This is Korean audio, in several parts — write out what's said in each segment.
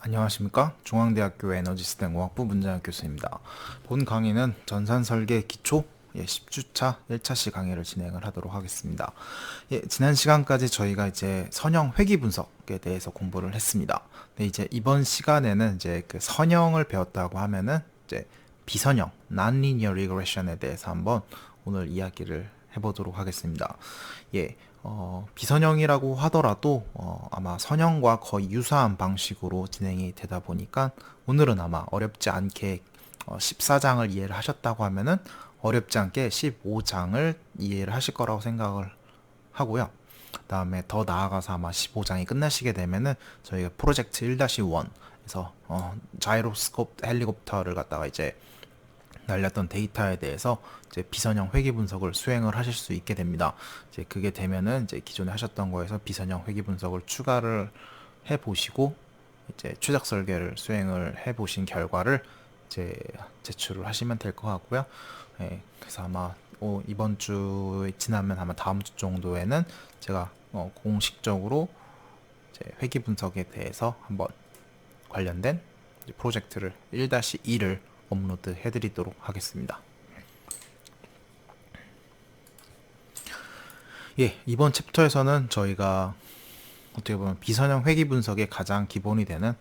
안녕하십니까? 중앙대학교 에너지시스템공학부 문장혁 교수입니다. 본 강의는 전산설계 기초 10주차 1차시 강의를 진행을 하도록 하겠습니다. 지난 시간까지 저희가 이제 선형 회귀 분석에 대해서 공부를 했습니다. 근데 이제 이번 시간에는 이제 그 선형을 배웠다고 하면은 이제 비선형 non-linear regression에 대해서 한번 오늘 이야기를 해보도록 하겠습니다. 비선형이라고 하더라도 아마 선형과 거의 유사한 방식으로 진행이 되다 보니까 오늘은 아마 어렵지 않게 14장을 이해를 하셨다고 하면은 어렵지 않게 15장을 이해를 하실 거라고 생각을 하고요. 다음에 더 나아가서 아마 15장이 끝나시게 되면은 저희가 프로젝트 1-1에서 자이로스코프 헬리콥터를 갖다가 이제 날렸던 데이터에 대해서 이제 비선형 회귀 분석을 수행을 하실 수 있게 됩니다. 이제 그게 되면은 이제 기존에 하셨던 거에서 비선형 회귀 분석을 추가를 해 보시고 이제 추적 설계를 수행을 해 보신 결과를 이제 제출을 하시면 될 것 같고요. 그래서 아마 이번 주 지나면 아마 다음 주 정도에는 제가 공식적으로 이제 회귀 분석에 대해서 한번 관련된 프로젝트를 1-2를 업로드 해드리도록 하겠습니다. 이번 챕터에서는 저희가 어떻게 보면 비선형 회귀 분석의 가장 기본이 되는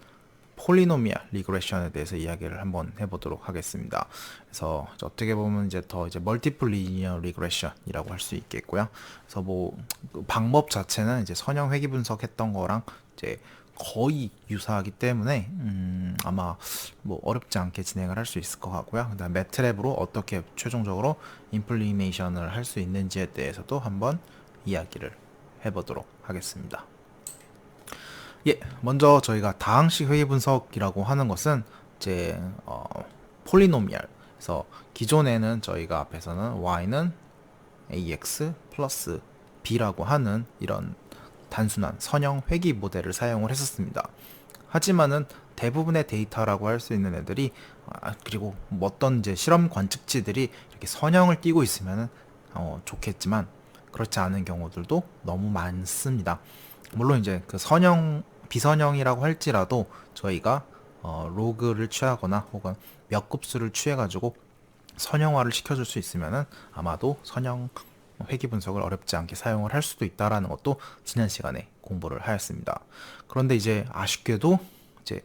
폴리노미얼 리그레션에 대해서 이야기를 한번 해보도록 하겠습니다. 그래서 어떻게 보면 이제 더 이제 멀티플 리니어 리그레션이라고 할 수 있겠고요. 그래서 그 방법 자체는 이제 선형 회귀 분석했던 거랑 이제 거의 유사하기 때문에 아마 어렵지 않게 진행을 할 수 있을 것 같고요. 그다음 매트랩으로 어떻게 최종적으로 임플리메이션을 할 수 있는지에 대해서도 한번 이야기를 해보도록 하겠습니다. 먼저 저희가 다항식 회귀 분석이라고 하는 것은 이제 폴리노미얼. 그래서 기존에는 저희가 앞에서는 y는 ax 플러스 b라고 하는 이런 단순한 선형 회귀 모델을 사용을 했었습니다. 하지만은 대부분의 데이터라고 할 수 있는 애들이 그리고 어떤 이제 실험 관측치들이 이렇게 선형을 띠고 있으면 좋겠지만 그렇지 않은 경우들도 너무 많습니다. 물론 이제 그 선형 비선형이라고 할지라도 저희가 로그를 취하거나 혹은 몇 급수를 취해가지고 선형화를 시켜줄 수 있으면은 아마도 선형 회귀 분석을 어렵지 않게 사용을 할 수도 있다라는 것도 지난 시간에 공부를 하였습니다. 그런데 이제 아쉽게도 이제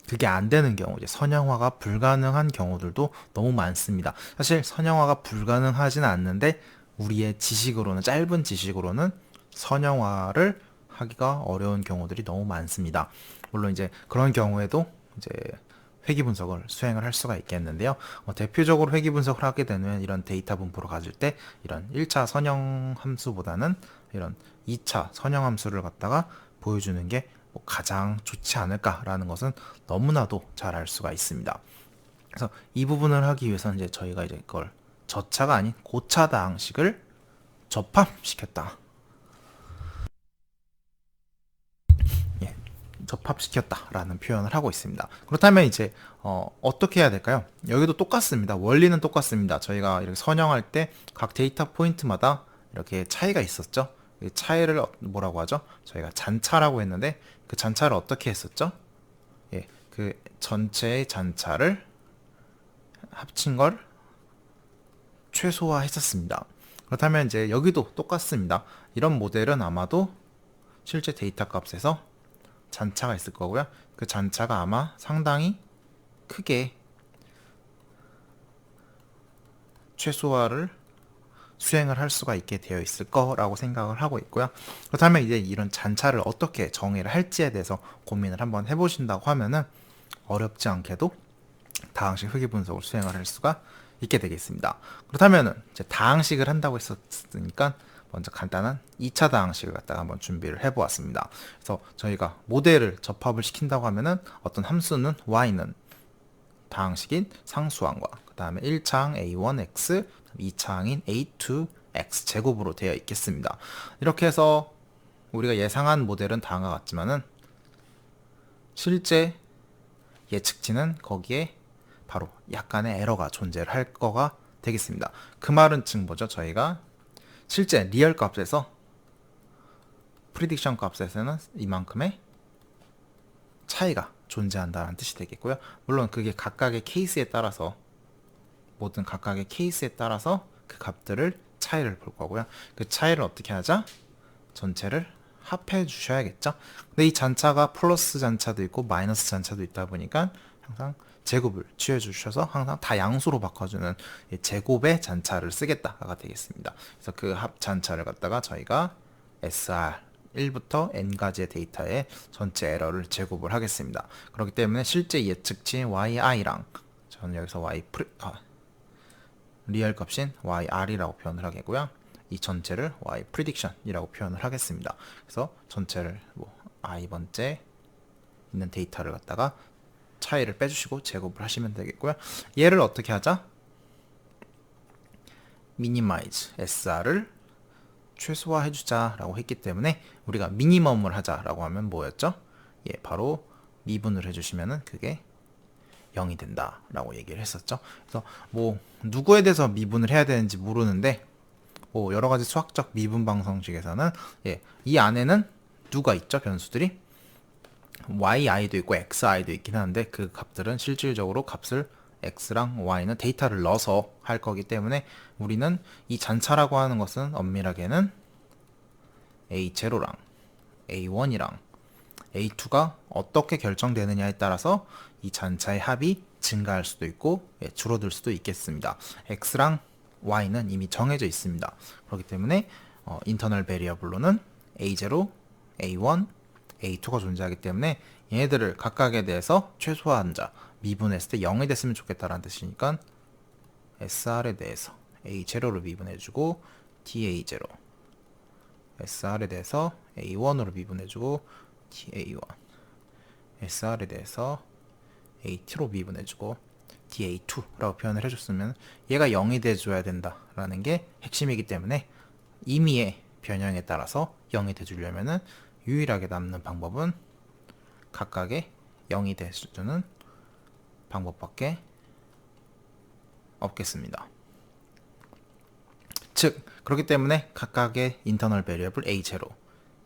그게 안 되는 경우, 이제 선형화가 불가능한 경우들도 너무 많습니다. 사실 선형화가 불가능하진 않는데 우리의 지식으로는 짧은 지식으로는 선형화를 하기가 어려운 경우들이 너무 많습니다. 물론 이제 그런 경우에도 이제 회귀 분석을 수행을 할 수가 있겠는데요. 대표적으로 회귀 분석을 하게 되면 이런 데이터 분포를 가질 때 이런 1차 선형 함수보다는 이런 2차 선형 함수를 갖다가 보여주는 게 가장 좋지 않을까라는 것은 너무나도 잘 알 수가 있습니다. 그래서 이 부분을 하기 위해서는 이제 저희가 이제 그걸 저차가 아닌 고차 다항식을 접합시켰다. 접합시켰다라는 표현을 하고 있습니다. 그렇다면 이제 어떻게 해야 될까요? 여기도 똑같습니다. 원리는 똑같습니다. 저희가 이렇게 선형할 때 각 데이터 포인트마다 이렇게 차이가 있었죠. 이 차이를 뭐라고 하죠? 저희가 잔차라고 했는데 그 잔차를 어떻게 했었죠? 그 전체의 잔차를 합친 걸 최소화했었습니다. 그렇다면 이제 여기도 똑같습니다. 이런 모델은 아마도 실제 데이터 값에서 잔차가 있을 거고요. 그 잔차가 아마 상당히 크게 최소화를 수행을 할 수가 있게 되어 있을 거라고 생각을 하고 있고요. 그렇다면 이제 이런 잔차를 어떻게 정의를 할지에 대해서 고민을 한번 해보신다고 하면은 어렵지 않게도 다항식 회귀 분석을 수행을 할 수가 있게 되겠습니다. 그렇다면은 이제 다항식을 한다고 했었으니까 먼저 간단한 2차 다항식을 갖다가 한번 준비를 해보았습니다. 그래서 저희가 모델을 접합을 시킨다고 하면은 어떤 함수는 y는 다항식인 상수항과 그 다음에 1차항 a1x, 2차항인 a2x 제곱으로 되어 있겠습니다. 이렇게 해서 우리가 예상한 모델은 다음과 같지만은 실제 예측치는 거기에 바로 약간의 에러가 존재를 할 거가 되겠습니다. 그 말은 즉 뭐죠? 저희가 실제 리얼 값에서 프리딕션 값에서는 이만큼의 차이가 존재한다는 뜻이 되겠고요. 물론 그게 각각의 케이스에 따라서 모든 각각의 케이스에 따라서 그 값들을 차이를 볼 거고요. 그 차이를 어떻게 하자? 전체를 합해 주셔야겠죠. 근데 이 잔차가 플러스 잔차도 있고 마이너스 잔차도 있다 보니까 항상 제곱을 취해 주셔서 항상 다 양수로 바꿔주는 제곱의 잔차를 쓰겠다가 되겠습니다. 그래서 그 합 잔차를 갖다가 저희가 SR 1부터 n가지의 데이터의 전체 에러를 제곱을 하겠습니다. 그렇기 때문에 실제 예측치인 yi랑 저는 여기서 리얼 값인yr이라고 표현을 하겠고요. 이 전체를 y prediction이라고 표현을 하겠습니다. 그래서 전체를 i번째 있는 데이터를 갖다가 차이를 빼주시고 제곱을 하시면 되겠고요. 얘를 어떻게 하자? minimize sr을 최소화해주자 라고 했기 때문에 우리가 미니멈을 하자라고 하면 뭐였죠? 예, 바로 미분을 해주시면은 그게 0이 된다 라고 얘기를 했었죠. 그래서 누구에 대해서 미분을 해야 되는지 모르는데 여러 가지 수학적 미분 방정식에서는 이 안에는 누가 있죠? 변수들이 yi도 있고 xi도 있긴 하는데 그 값들은 실질적으로 값을 x랑 y는 데이터를 넣어서 할 거기 때문에 우리는 이 잔차라고 하는 것은 엄밀하게는 a0랑 a1이랑 a2가 어떻게 결정되느냐에 따라서 이 잔차의 합이 증가할 수도 있고 줄어들 수도 있겠습니다. x랑 y는 이미 정해져 있습니다. 그렇기 때문에 인터널 베리어블로는 a0, a1, a2가 존재하기 때문에 얘네들을 각각에 대해서 최소화한 자 미분했을 때 0이 됐으면 좋겠다라는 뜻이니까 sr에 대해서 a0로 미분해주고 ta0 sr에 대해서 a1으로 미분해주고 ta1 sr에 대해서 a2로 미분해주고 da2라고 표현을 해줬으면 얘가 0이 돼줘야 된다라는 게 핵심이기 때문에 임의의 변형에 따라서 0이 돼주려면은 유일하게 남는 방법은 각각의 0이 돼주는 방법밖에 없겠습니다. 즉 그렇기 때문에 각각의 인터널 베리어블 a0,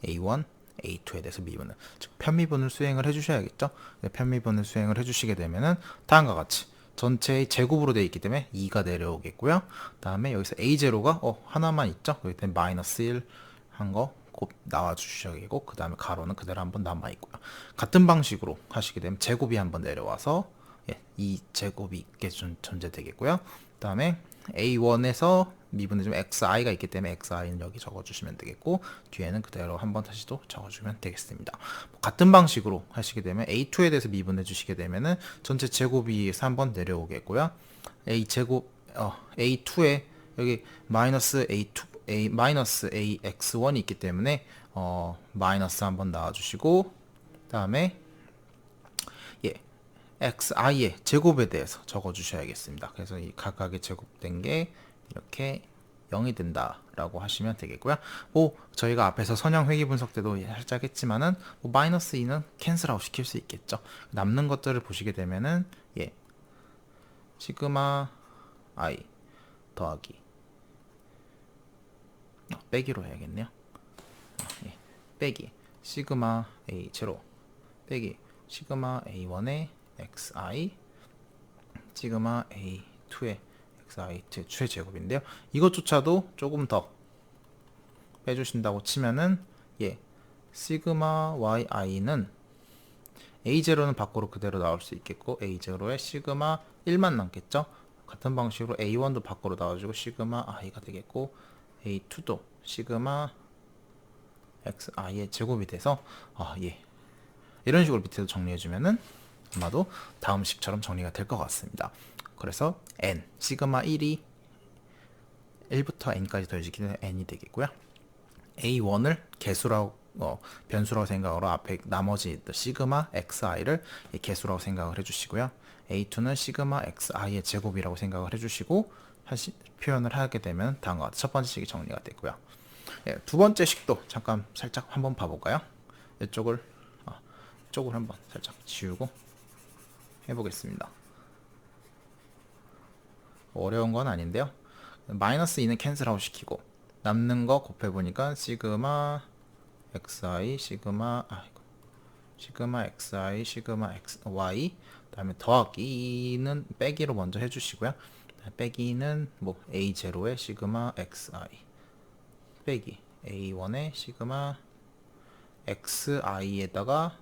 a1, a2에 대해서 미분을 즉 편미분을 수행을 해주셔야겠죠. 편미분을 수행을 해주시게 되면은 다음과 같이 전체의 제곱으로 되어 있기 때문에 2가 내려오겠고요. 다음에 여기서 a0가 하나만 있죠. 그렇기 때문에 마이너스 1 한 거 곱 나와 주셔야겠고 그 다음에 가로는 그대로 한번 남아 있고요. 같은 방식으로 하시게 되면 제곱이 한번 내려와서 이 제곱이 있게 존재되겠고요. 그 다음에 a1에서 미분해주면 xi가 있기 때문에 xi는 여기 적어주시면 되겠고 뒤에는 그대로 한번 다시 또 적어주면 되겠습니다. 같은 방식으로 하시게 되면 a2에 대해서 미분해 주시게 되면은 전체 제곱이 3번 내려오겠고요. a2에 여기 마이너스 마이너스 ax1이 있기 때문에 마이너스 한번 나와주시고 다음에 xi의 제곱에 대해서 적어주셔야겠습니다. 그래서 이 각각의 제곱된 게 이렇게 0이 된다 라고 하시면 되겠고요. 저희가 앞에서 선형 회귀 분석 때도 살짝 했지만은 마이너스 2는 캔슬아웃 시킬 수 있겠죠. 남는 것들을 보시게 되면은 시그마 i 더하기 빼기로 해야겠네요. 빼기 시그마 a0 빼기 시그마 a1의 xi 시그마 a2의 xi 최제곱인데요. 이것조차도 조금 더 빼주신다고 치면은 시그마 yi는 a0는 밖으로 그대로 나올 수 있겠고 a0에 시그마 1만 남겠죠. 같은 방식으로 a1도 밖으로 나와주고 시그마 i가 되겠고 a2도 시그마 xi의 제곱이 돼서 이런 식으로 밑에도 정리해주면은 아마도 다음 식처럼 정리가 될 것 같습니다. 그래서 n 시그마 1이 1부터 n까지 더해지기 때문에 n이 되겠고요. a1을 개수라고 변수라고 생각으로 앞에 나머지 시그마 xi를 개수라고 생각을 해주시고요. a2는 시그마 xi의 제곱이라고 생각을 해주시고 표현을 하게 되면 다음과 같이 첫 번째 식이 정리가 되고요. 두 번째 식도 잠깐 살짝 한번 봐볼까요? 이쪽을 한번 살짝 지우고 해보겠습니다. 어려운 건 아닌데요. 마이너스 2는 캔슬아웃 시키고 남는 거 곱해보니까 시그마 xi 시그마 시그마 xi 시그마 xy 그다음에 더하기는 빼기로 먼저 해주시고요. 빼기는 뭐 a0의 시그마 xi 빼기 a1의 시그마 xi에다가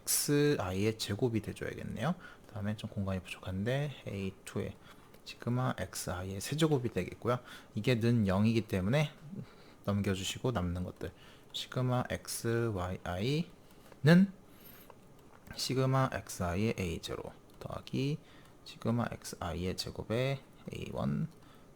xi의 제곱이 돼줘야겠네요. 그 다음에 좀 공간이 부족한데 a2의 시그마 xi의 세제곱이 되겠고요. 이게 는 0이기 때문에 넘겨주시고 남는 것들 시그마 xyi는 시그마 xi의 a0 더하기 시그마 xi의 제곱에 a1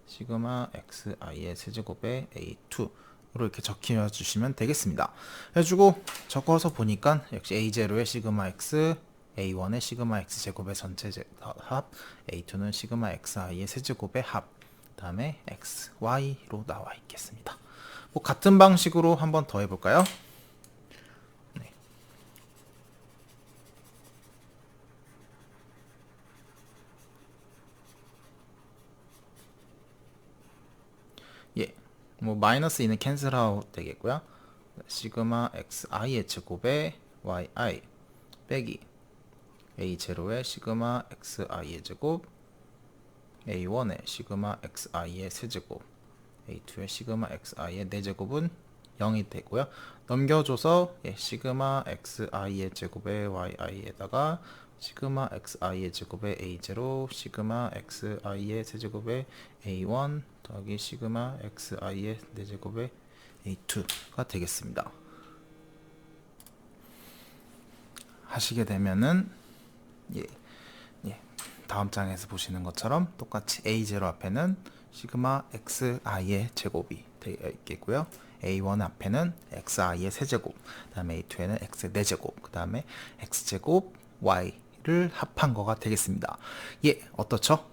시그마 xi의 세제곱에 a2로 이렇게 적혀주시면 되겠습니다. 해주고 적어서 보니까 역시 a0의 시그마 x a1의 시그마 x 제곱의 전체 합 a2는 시그마 xi의 세제곱의 합 다음에 xy로 나와 있겠습니다. 뭐 같은 방식으로 한번 더 해볼까요? 네. 예, 뭐 마이너스 2는 캔슬 아웃 되겠고요. 시그마 xi의 제곱에 yi 빼기 a0의 시그마 xi의 제곱 a1의 시그마 xi의 세제곱 a2의 시그마 xi의 4제곱은 0이 되고요. 넘겨줘서 시그마 xi의 제곱에 yi에다가 시그마 xi의 제곱에 a0 시그마 xi의 세제곱에 a1 더하기 시그마 xi의 4제곱에 a2가 되겠습니다. 하시게 되면은 다음 장에서 보시는 것처럼 똑같이 a0 앞에는 시그마 xi의 제곱이 되어 있겠고요. a1 앞에는 xi의 세제곱, 그 다음에 a2에는 x 4제곱, 그 다음에 x제곱 y를 합한 거가 되겠습니다. 어떻죠?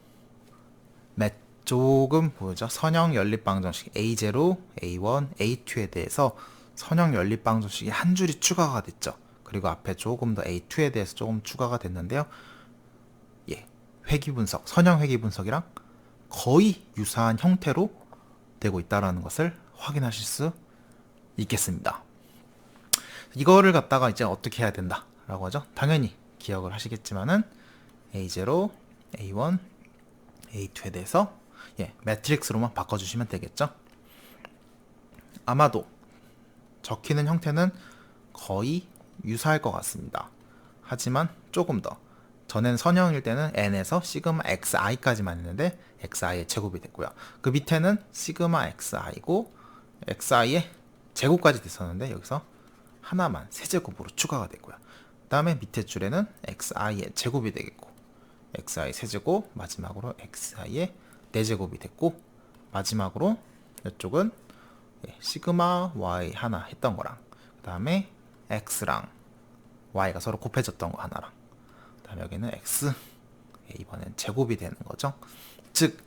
조금 보죠. 선형 연립방정식 a0, a1, a2에 대해서 선형 연립방정식이 한 줄이 추가가 됐죠. 그리고 앞에 조금 더 a2에 대해서 조금 추가가 됐는데요. 회귀분석, 선형 회귀분석이랑 거의 유사한 형태로 되고 있다는 것을 확인하실 수 있겠습니다. 이거를 갖다가 이제 어떻게 해야 된다 라고 하죠. 당연히 기억을 하시겠지만은 a0, a1, a2에 대해서 매트릭스로만 바꿔주시면 되겠죠. 아마도 적히는 형태는 거의 유사할 것 같습니다. 하지만 조금 더 전엔 선형일 때는 n에서 시그마 xi까지만 했는데 xi의 제곱이 됐고요. 그 밑에는 시그마 xi고 xi의 제곱까지 됐었는데 여기서 하나만 세제곱으로 추가가 됐고요. 그 다음에 밑에 줄에는 xi의 제곱이 되겠고 xi의 세제곱 마지막으로 xi의 4제곱이 됐고 마지막으로 이쪽은 시그마 y 하나 했던 거랑 그 다음에 x랑 y가 서로 곱해졌던 거 하나랑 여기는 x 이번엔 제곱이 되는 거죠. 즉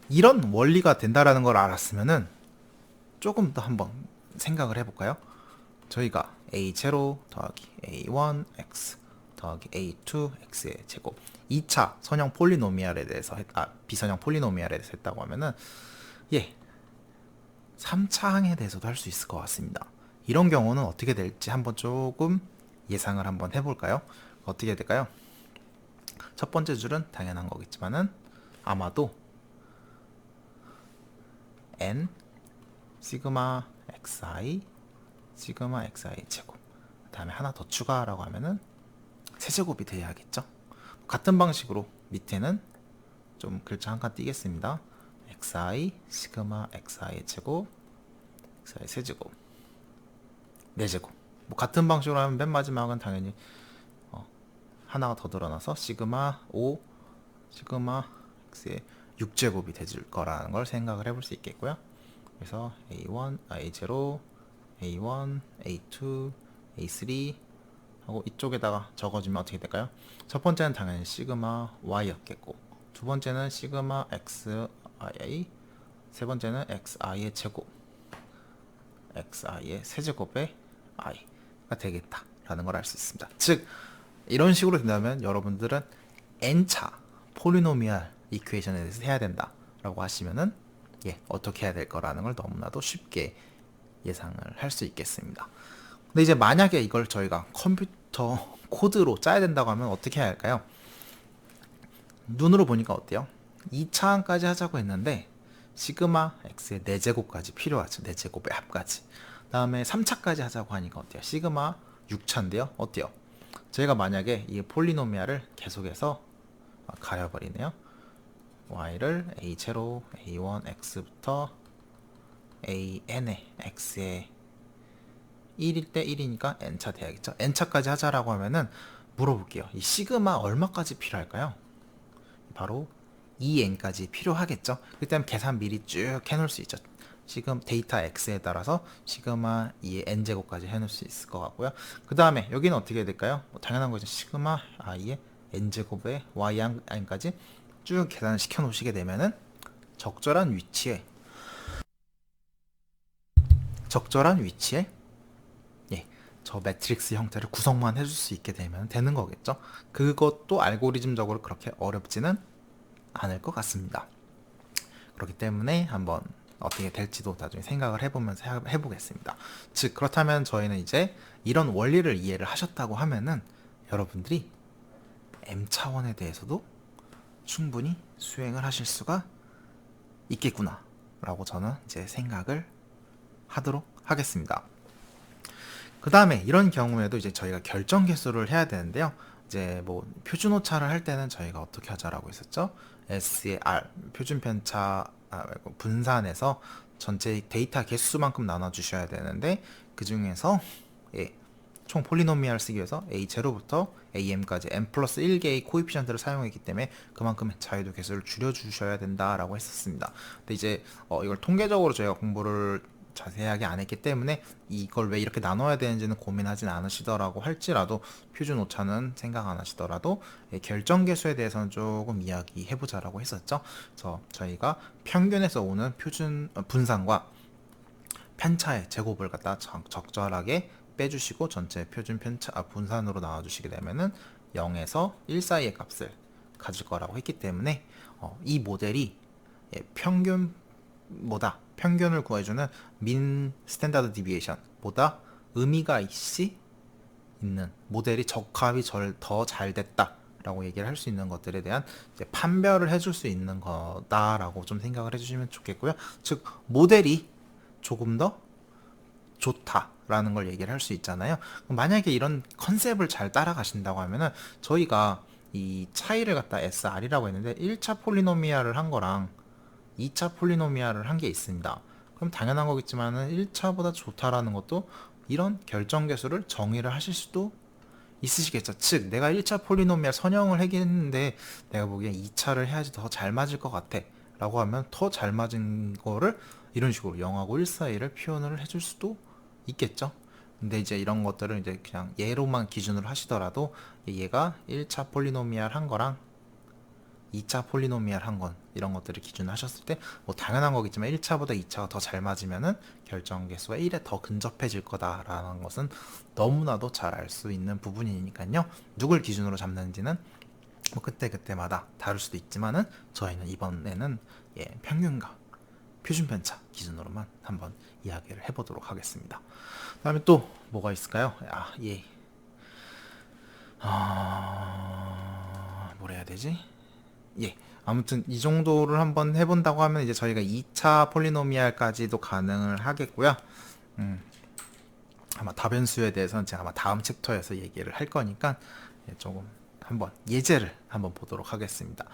이런 원리가 된다라는 걸 알았으면은 조금 더 한번 생각을 해볼까요? 저희가 a0 더하기 a1 x 더하기 a2 x의 제곱 2차 선형 폴리노미알에 대해서 비선형 폴리노미알에 대해서 했다고 하면은 3차 항에 대해서도 할 수 있을 것 같습니다. 이런 경우는 어떻게 될지 한번 조금 예상을 한번 해볼까요? 어떻게 될까요? 첫 번째 줄은 당연한 거겠지만은 아마도 n 시그마 xi 시그마 xi 제곱 그 다음에 하나 더 추가라고 하면은 세제곱이 돼야겠죠. 같은 방식으로 밑에는 좀 글자 한 칸 띄겠습니다. xi 시그마 xi 제곱 xi 세제곱 4제곱 뭐 같은 방식으로 하면 맨 마지막은 당연히 하나가 더 늘어나서 시그마 5 시그마 x의 6제곱이 되질 거라는 걸 생각을 해볼 수 있겠고요. 그래서 a1, a0, a1, a2, a3 하고 이쪽에다가 적어주면 어떻게 될까요? 첫 번째는 당연히 시그마 y였겠고 두 번째는 시그마 xi 세 번째는 xi의 제곱 xi의 세제곱의 i가 되겠다라는 걸 알 수 있습니다. 즉 이런 식으로 된다면 여러분들은 n차 폴리노미알 이퀘이션에 대해서 해야 된다 라고 하시면은 어떻게 해야 될 거라는 걸 너무나도 쉽게 예상을 할 수 있겠습니다. 근데 이제 만약에 이걸 저희가 저 코드로 짜야 된다고 하면 어떻게 해야 할까요? 눈으로 보니까 어때요? 2차항까지 하자고 했는데 시그마 x의 4제곱까지 필요하죠. 4제곱의 합까지. 다음에 3차까지 하자고 하니까 어때요? 시그마 6차인데요. 어때요? 저희가 만약에 이 폴리노미알을 계속해서 가려버리네요. y를 a0, a1, x부터 an의 x의 1일 때 1이니까 n차 돼야겠죠. n차까지 하자라고 하면은 물어볼게요. 이 시그마 얼마까지 필요할까요? 바로 2n까지 필요하겠죠. 그때는 계산 미리 쭉 해놓을 수 있죠. 지금 데이터 x에 따라서 시그마 2의 n제곱까지 해놓을 수 있을 것 같고요. 그 다음에 여기는 어떻게 해야 될까요? 당연한 거죠. 시그마 i의 n제곱에yn까지 쭉 계산을 시켜 놓으시게 되면은 적절한 위치에 저 매트릭스 형태를 구성만 해줄 수 있게 되면 되는 거겠죠. 그것도 알고리즘적으로 그렇게 어렵지는 않을 것 같습니다. 그렇기 때문에 한번 어떻게 될지도 나중에 생각을 해보면서 해보겠습니다. 즉 그렇다면 저희는 이제 이런 원리를 이해를 하셨다고 하면은 여러분들이 M차원에 대해서도 충분히 수행을 하실 수가 있겠구나 라고 저는 이제 생각을 하도록 하겠습니다. 그 다음에 이런 경우에도 이제 저희가 결정 개수를 해야 되는데요. 이제 뭐 표준 오차를 할 때는 저희가 어떻게 하자라고 했었죠? S의 R 표준 편차 분산해서 전체 데이터 개수만큼 나눠 주셔야 되는데 그 중에서 총 폴리노미알 쓰기 위해서 A0부터 AM까지 M 플러스 1개의 코이피션트를 사용했기 때문에 그만큼 자유도 개수를 줄여 주셔야 된다라고 했었습니다. 근데 이제 이걸 통계적으로 저희가 공부를 자세하게 안 했기 때문에 이걸 왜 이렇게 나눠야 되는지는 고민하진 않으시더라고 할지라도 표준 오차는 생각 안 하시더라도 결정 개수에 대해서는 조금 이야기해보자라고 했었죠. 그래서 저희가 평균에서 오는 표준 분산과 편차의 제곱을 갖다 적절하게 빼주시고 전체 표준 편차 분산으로 나와주시게 되면은 0에서 1 사이의 값을 가질 거라고 했기 때문에 이 모델이 평균을 구해주는 민 스탠다드 디비에이션보다 의미가 있는 모델이 적합이 더 잘 됐다 라고 얘기를 할 수 있는 것들에 대한 이제 판별을 해줄 수 있는 거다라고 좀 생각을 해주시면 좋겠고요. 즉 모델이 조금 더 좋다라는 걸 얘기를 할 수 있잖아요. 만약에 이런 컨셉을 잘 따라가신다고 하면은 저희가 이 차이를 갖다 SR이라고 했는데 1차 폴리노미알을 한 거랑 2차 폴리노미알을 한 게 있습니다. 그럼 당연한 거겠지만은 1차보다 좋다라는 것도 이런 결정 개수를 정의를 하실 수도 있으시겠죠. 즉 내가 1차 폴리노미알 선형을 하겠는데 내가 보기엔 2차를 해야지 더 잘 맞을 것 같아 라고 하면 더 잘 맞은 거를 이런 식으로 0하고 1 사이를 표현을 해줄 수도 있겠죠. 근데 이제 이런 것들을 이제 그냥 예로만 기준으로 하시더라도 얘가 1차 폴리노미알 한 거랑 2차 폴리노미알 한 건 이런 것들을 기준으로 하셨을 때 뭐 당연한 거겠지만 1차보다 2차가 더 잘 맞으면은 결정 개수가 1에 더 근접해질 거다라는 것은 너무나도 잘 알 수 있는 부분이니까요. 누굴 기준으로 잡는지는 뭐 그때그때마다 다를 수도 있지만은 저희는 이번에는 평균과 표준 편차 기준으로만 한번 이야기를 해보도록 하겠습니다. 그다음에 또 뭐가 있을까요? 뭘 해야 되지? 아무튼 이 정도를 한번 해본다고 하면 이제 저희가 2차 폴리노미알까지도 가능을 하겠고요. 아마 다변수에 대해서는 제가 아마 다음 챕터에서 얘기를 할 거니까 조금 한번 예제를 한번 보도록 하겠습니다.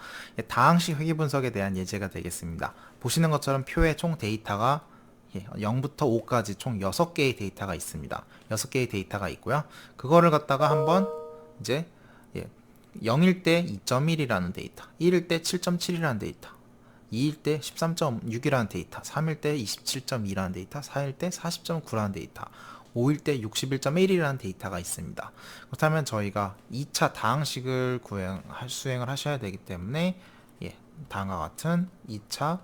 다항식 회귀 분석에 대한 예제가 되겠습니다. 보시는 것처럼 표에 총 데이터가 0부터 5까지 총 6개의 데이터가 있습니다. 6개의 데이터가 있고요. 그거를 갖다가 한번 이제 0일 때 2.1이라는 데이터, 1일 때 7.7이라는 데이터, 2일 때 13.6이라는 데이터, 3일 때 27.2라는 데이터, 4일 때 40.9라는 데이터, 5일 때 61.1이라는 데이터가 있습니다. 그렇다면 저희가 2차 다항식을 수행을 하셔야 되기 때문에 다음과 같은 2차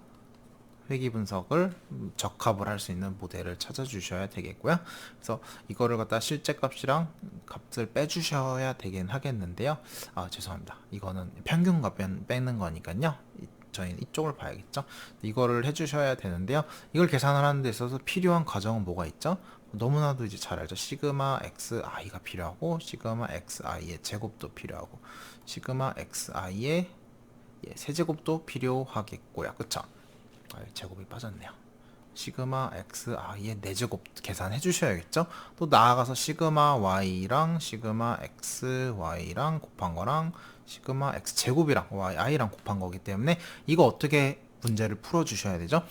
회귀 분석을 적합을 할 수 있는 모델을 찾아주셔야 되겠고요. 그래서 이거를 갖다 실제 값이랑 값을 빼주셔야 되긴 하겠는데요. 죄송합니다. 이거는 평균값 빼는 거니까요. 저희는 이쪽을 봐야겠죠. 이거를 해주셔야 되는데요. 이걸 계산을 하는 데 있어서 필요한 과정은 뭐가 있죠? 너무나도 이제 잘 알죠. 시그마 xi가 필요하고 시그마 xi의 제곱도 필요하고 시그마 xi의 세제곱도 필요하겠고요. 그쵸? 제곱이 빠졌네요. 시그마 xi의 4제곱 계산해 주셔야겠죠. 또 나아가서 시그마 y랑 시그마 xy랑 곱한 거랑 시그마 x제곱이랑 yi랑 곱한 거기 때문에 이거 어떻게 문제를 풀어 주셔야 되죠?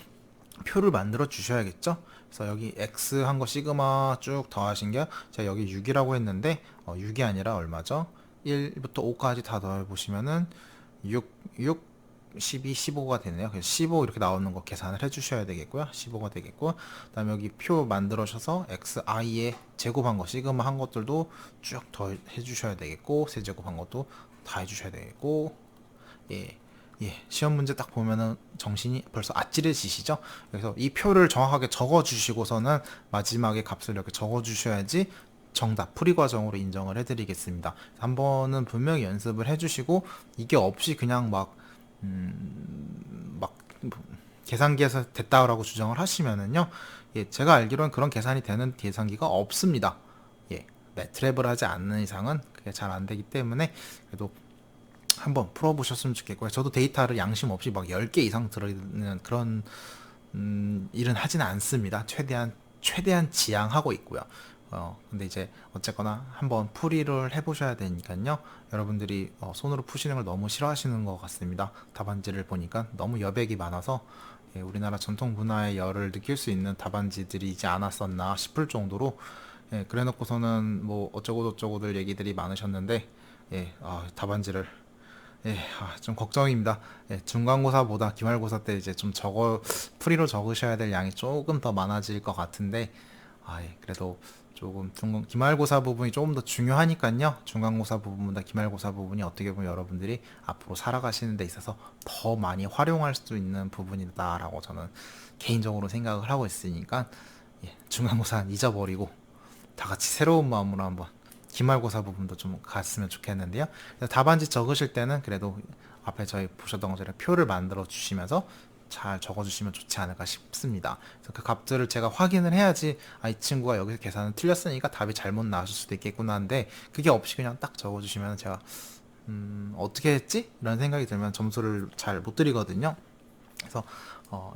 표를 만들어 주셔야겠죠. 그래서 여기 x 한 거 시그마 쭉 더하신 게 제가 여기 6이라고 했는데 6이 아니라 얼마죠? 1부터 5까지 다 더해 보시면은 6, 12, 15가 되네요. 그래서 15 이렇게 나오는 거 계산을 해 주셔야 되겠고요. 15가 되겠고, 그다음에 여기 표 만들어셔서 xi의 제곱한 거 시그마 한 것들도 쭉 더해 주셔야 되겠고, 세제곱한 것도 다 해 주셔야 되겠고, 예. 시험 문제 딱 보면은 정신이 벌써 아찔해지시죠? 그래서 이 표를 정확하게 적어 주시고서는 마지막에 값을 이렇게 적어 주셔야지 정답 풀이 과정으로 인정을 해드리겠습니다. 한 번은 분명히 연습을 해주시고 이게 없이 그냥 막 계산기에서 됐다라고 주장을 하시면은요, 제가 알기로는 그런 계산이 되는 계산기가 없습니다. 매트랩을 하지 않는 이상은 그게 잘 안 되기 때문에 그래도 한번 풀어보셨으면 좋겠고요. 저도 데이터를 양심 없이 막 10개 이상 들어있는 그런 일은 하지는 않습니다. 최대한 지양하고 있고요. 근데 이제 어쨌거나 한번 풀이를 해보셔야 되니까요. 여러분들이 손으로 푸시는 걸 너무 싫어하시는 것 같습니다. 답안지를 보니까 너무 여백이 많아서 우리나라 전통 문화의 열을 느낄 수 있는 답안지들이지 않았었나 싶을 정도로 그래 놓고서는 뭐 어쩌고저쩌고들 얘기들이 많으셨는데 답안지를 좀 걱정입니다. 중간고사보다 기말고사 때 이제 좀 풀이로 적으셔야 될 양이 조금 더 많아질 것 같은데, 그래도 조금 기말고사 부분이 조금 더 중요하니까요. 중간고사 부분보다 기말고사 부분이 어떻게 보면 여러분들이 앞으로 살아가시는 데 있어서 더 많이 활용할 수 있는 부분이다라고 저는 개인적으로 생각을 하고 있으니까, 중간고사는 잊어버리고 다 같이 새로운 마음으로 한번 기말고사 부분도 좀 갔으면 좋겠는데요. 답안지 적으실 때는 그래도 앞에 저희 보셨던 것처럼 표를 만들어 주시면서 잘 적어주시면 좋지 않을까 싶습니다. 그래서 그 값들을 제가 확인을 해야지 이 친구가 여기서 계산은 틀렸으니까 답이 잘못 나왔을 수도 있겠구나 하는데 그게 없이 그냥 딱 적어주시면 제가 어떻게 했지? 이런 생각이 들면 점수를 잘 못 드리거든요. 그래서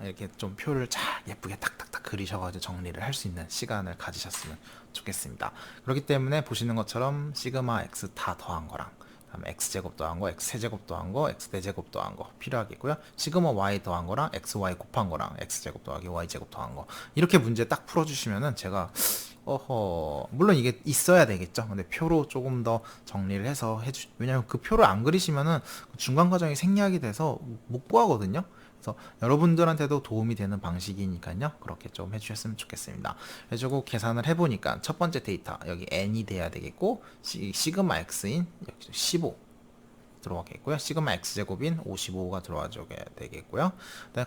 이렇게 좀 표를 잘 예쁘게 탁탁탁 그리셔가지고 정리를 할 수 있는 시간을 가지셨으면 좋겠습니다. 그렇기 때문에 보시는 것처럼 시그마 x 다 더한 거랑 그다음에 x제곱 더한 거, x세제곱 더한 거, x대제곱 더한 거 필요하겠고요. 시그마 y 더한 거랑 xy 곱한 거랑 x제곱 더하기 y제곱 더한 거 이렇게 문제 딱 풀어주시면은 제가 물론 이게 있어야 되겠죠. 근데 표로 조금 더 정리를 해서 왜냐면 그 표를 안 그리시면은 중간 과정이 생략이 돼서 못 구하거든요. 그래서 여러분들한테도 도움이 되는 방식이니까요. 그렇게 좀 해주셨으면 좋겠습니다. 해주고 계산을 해보니까 첫 번째 데이터 여기 n이 돼야 되겠고 시그마 x인 15 들어가겠고요. 시그마 x제곱인 55가 들어와줘야 되겠고요.